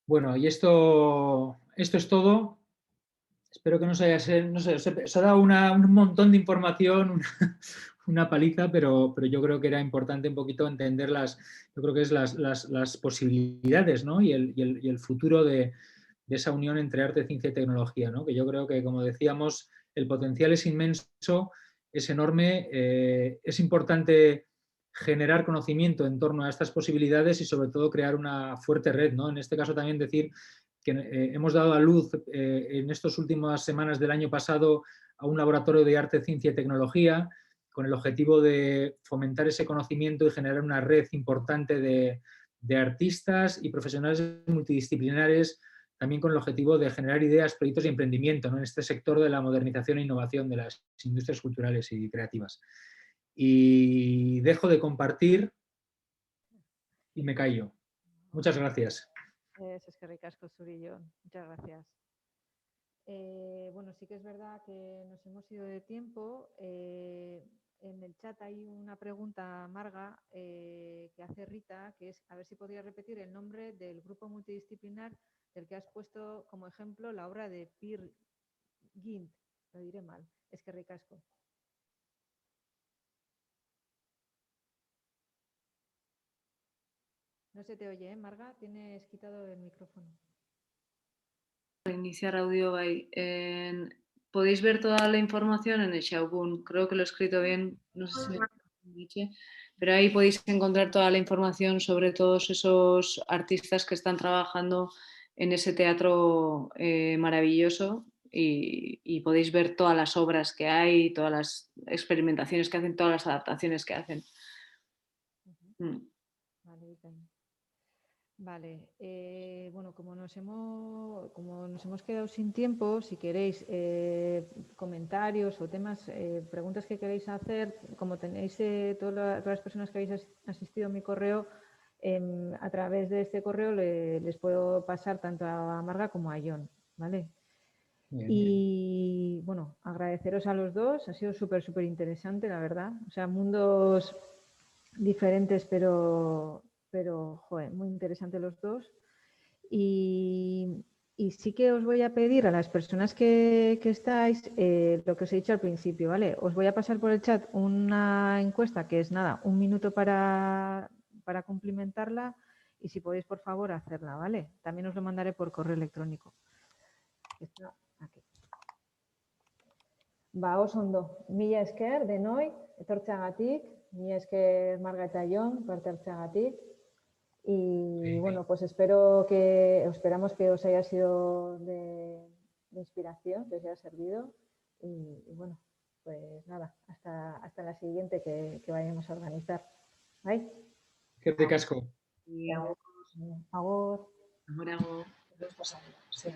Bueno, y esto es todo. Espero que no se haya sido, no sé, os he dado un montón de información, una paliza, pero yo creo que era importante un poquito entender yo creo que es las posibilidades, ¿no? y el futuro de esa unión entre arte, ciencia y tecnología, ¿no? Que yo creo que, como decíamos, el potencial es inmenso, es enorme, es importante generar conocimiento en torno a estas posibilidades y sobre todo crear una fuerte red, ¿no? En este caso también decir que hemos dado a luz en estas últimas semanas del año pasado a un laboratorio de arte, ciencia y tecnología con el objetivo de fomentar ese conocimiento y generar una red importante de artistas y profesionales multidisciplinares, también con el objetivo de generar ideas, proyectos y emprendimiento, ¿no? En este sector de la modernización e innovación de las industrias culturales y creativas. Y dejo de compartir y me callo. Muchas gracias. Es que ricasco, Zurillo. Muchas gracias. Bueno, sí que es verdad que nos hemos ido de tiempo. En el chat hay una pregunta, Marga, que hace Rita, que es a ver si podría repetir el nombre del grupo multidisciplinar del que has puesto como ejemplo la obra de Peer Gynt. Lo diré mal. Es que ricasco. No se te oye, ¿eh, Marga? Tienes quitado el micrófono. Iniciar audio by. Podéis ver toda la información en el Xiaobun. Creo que lo he escrito bien, no sé si pero ahí podéis encontrar toda la información sobre todos esos artistas que están trabajando en ese teatro maravilloso y podéis ver todas las obras que hay, todas las experimentaciones que hacen, todas las adaptaciones que hacen. Vale, Vale, bueno, como nos hemos quedado sin tiempo, si queréis comentarios o temas, preguntas que queréis hacer, como tenéis todas las personas que habéis asistido a mi correo, a través de este correo les puedo pasar tanto a Marga como a John, ¿vale? Bien. Y bueno, agradeceros a los dos, ha sido súper interesante, la verdad. O sea, mundos diferentes, pero joder, muy interesantes los dos. Y sí que os voy a pedir a las personas que estáis, lo que os he dicho al principio, ¿vale? Os voy a pasar por el chat una encuesta que es nada, 1 minuto para cumplimentarla y si podéis, por favor, hacerla, ¿vale? También os lo mandaré por correo electrónico. Está aquí. Ba, oso ondo. Mila esker, denoi, etortzeagatik, mila esker Marga eta Jon, parte hartzeagatik. Y bueno, pues esperamos que os haya sido de inspiración, que os haya servido. Y bueno, pues nada, hasta la siguiente que vayamos a organizar. ¿Vale? Eskerrik asko. Y Agur. ahora. Sí.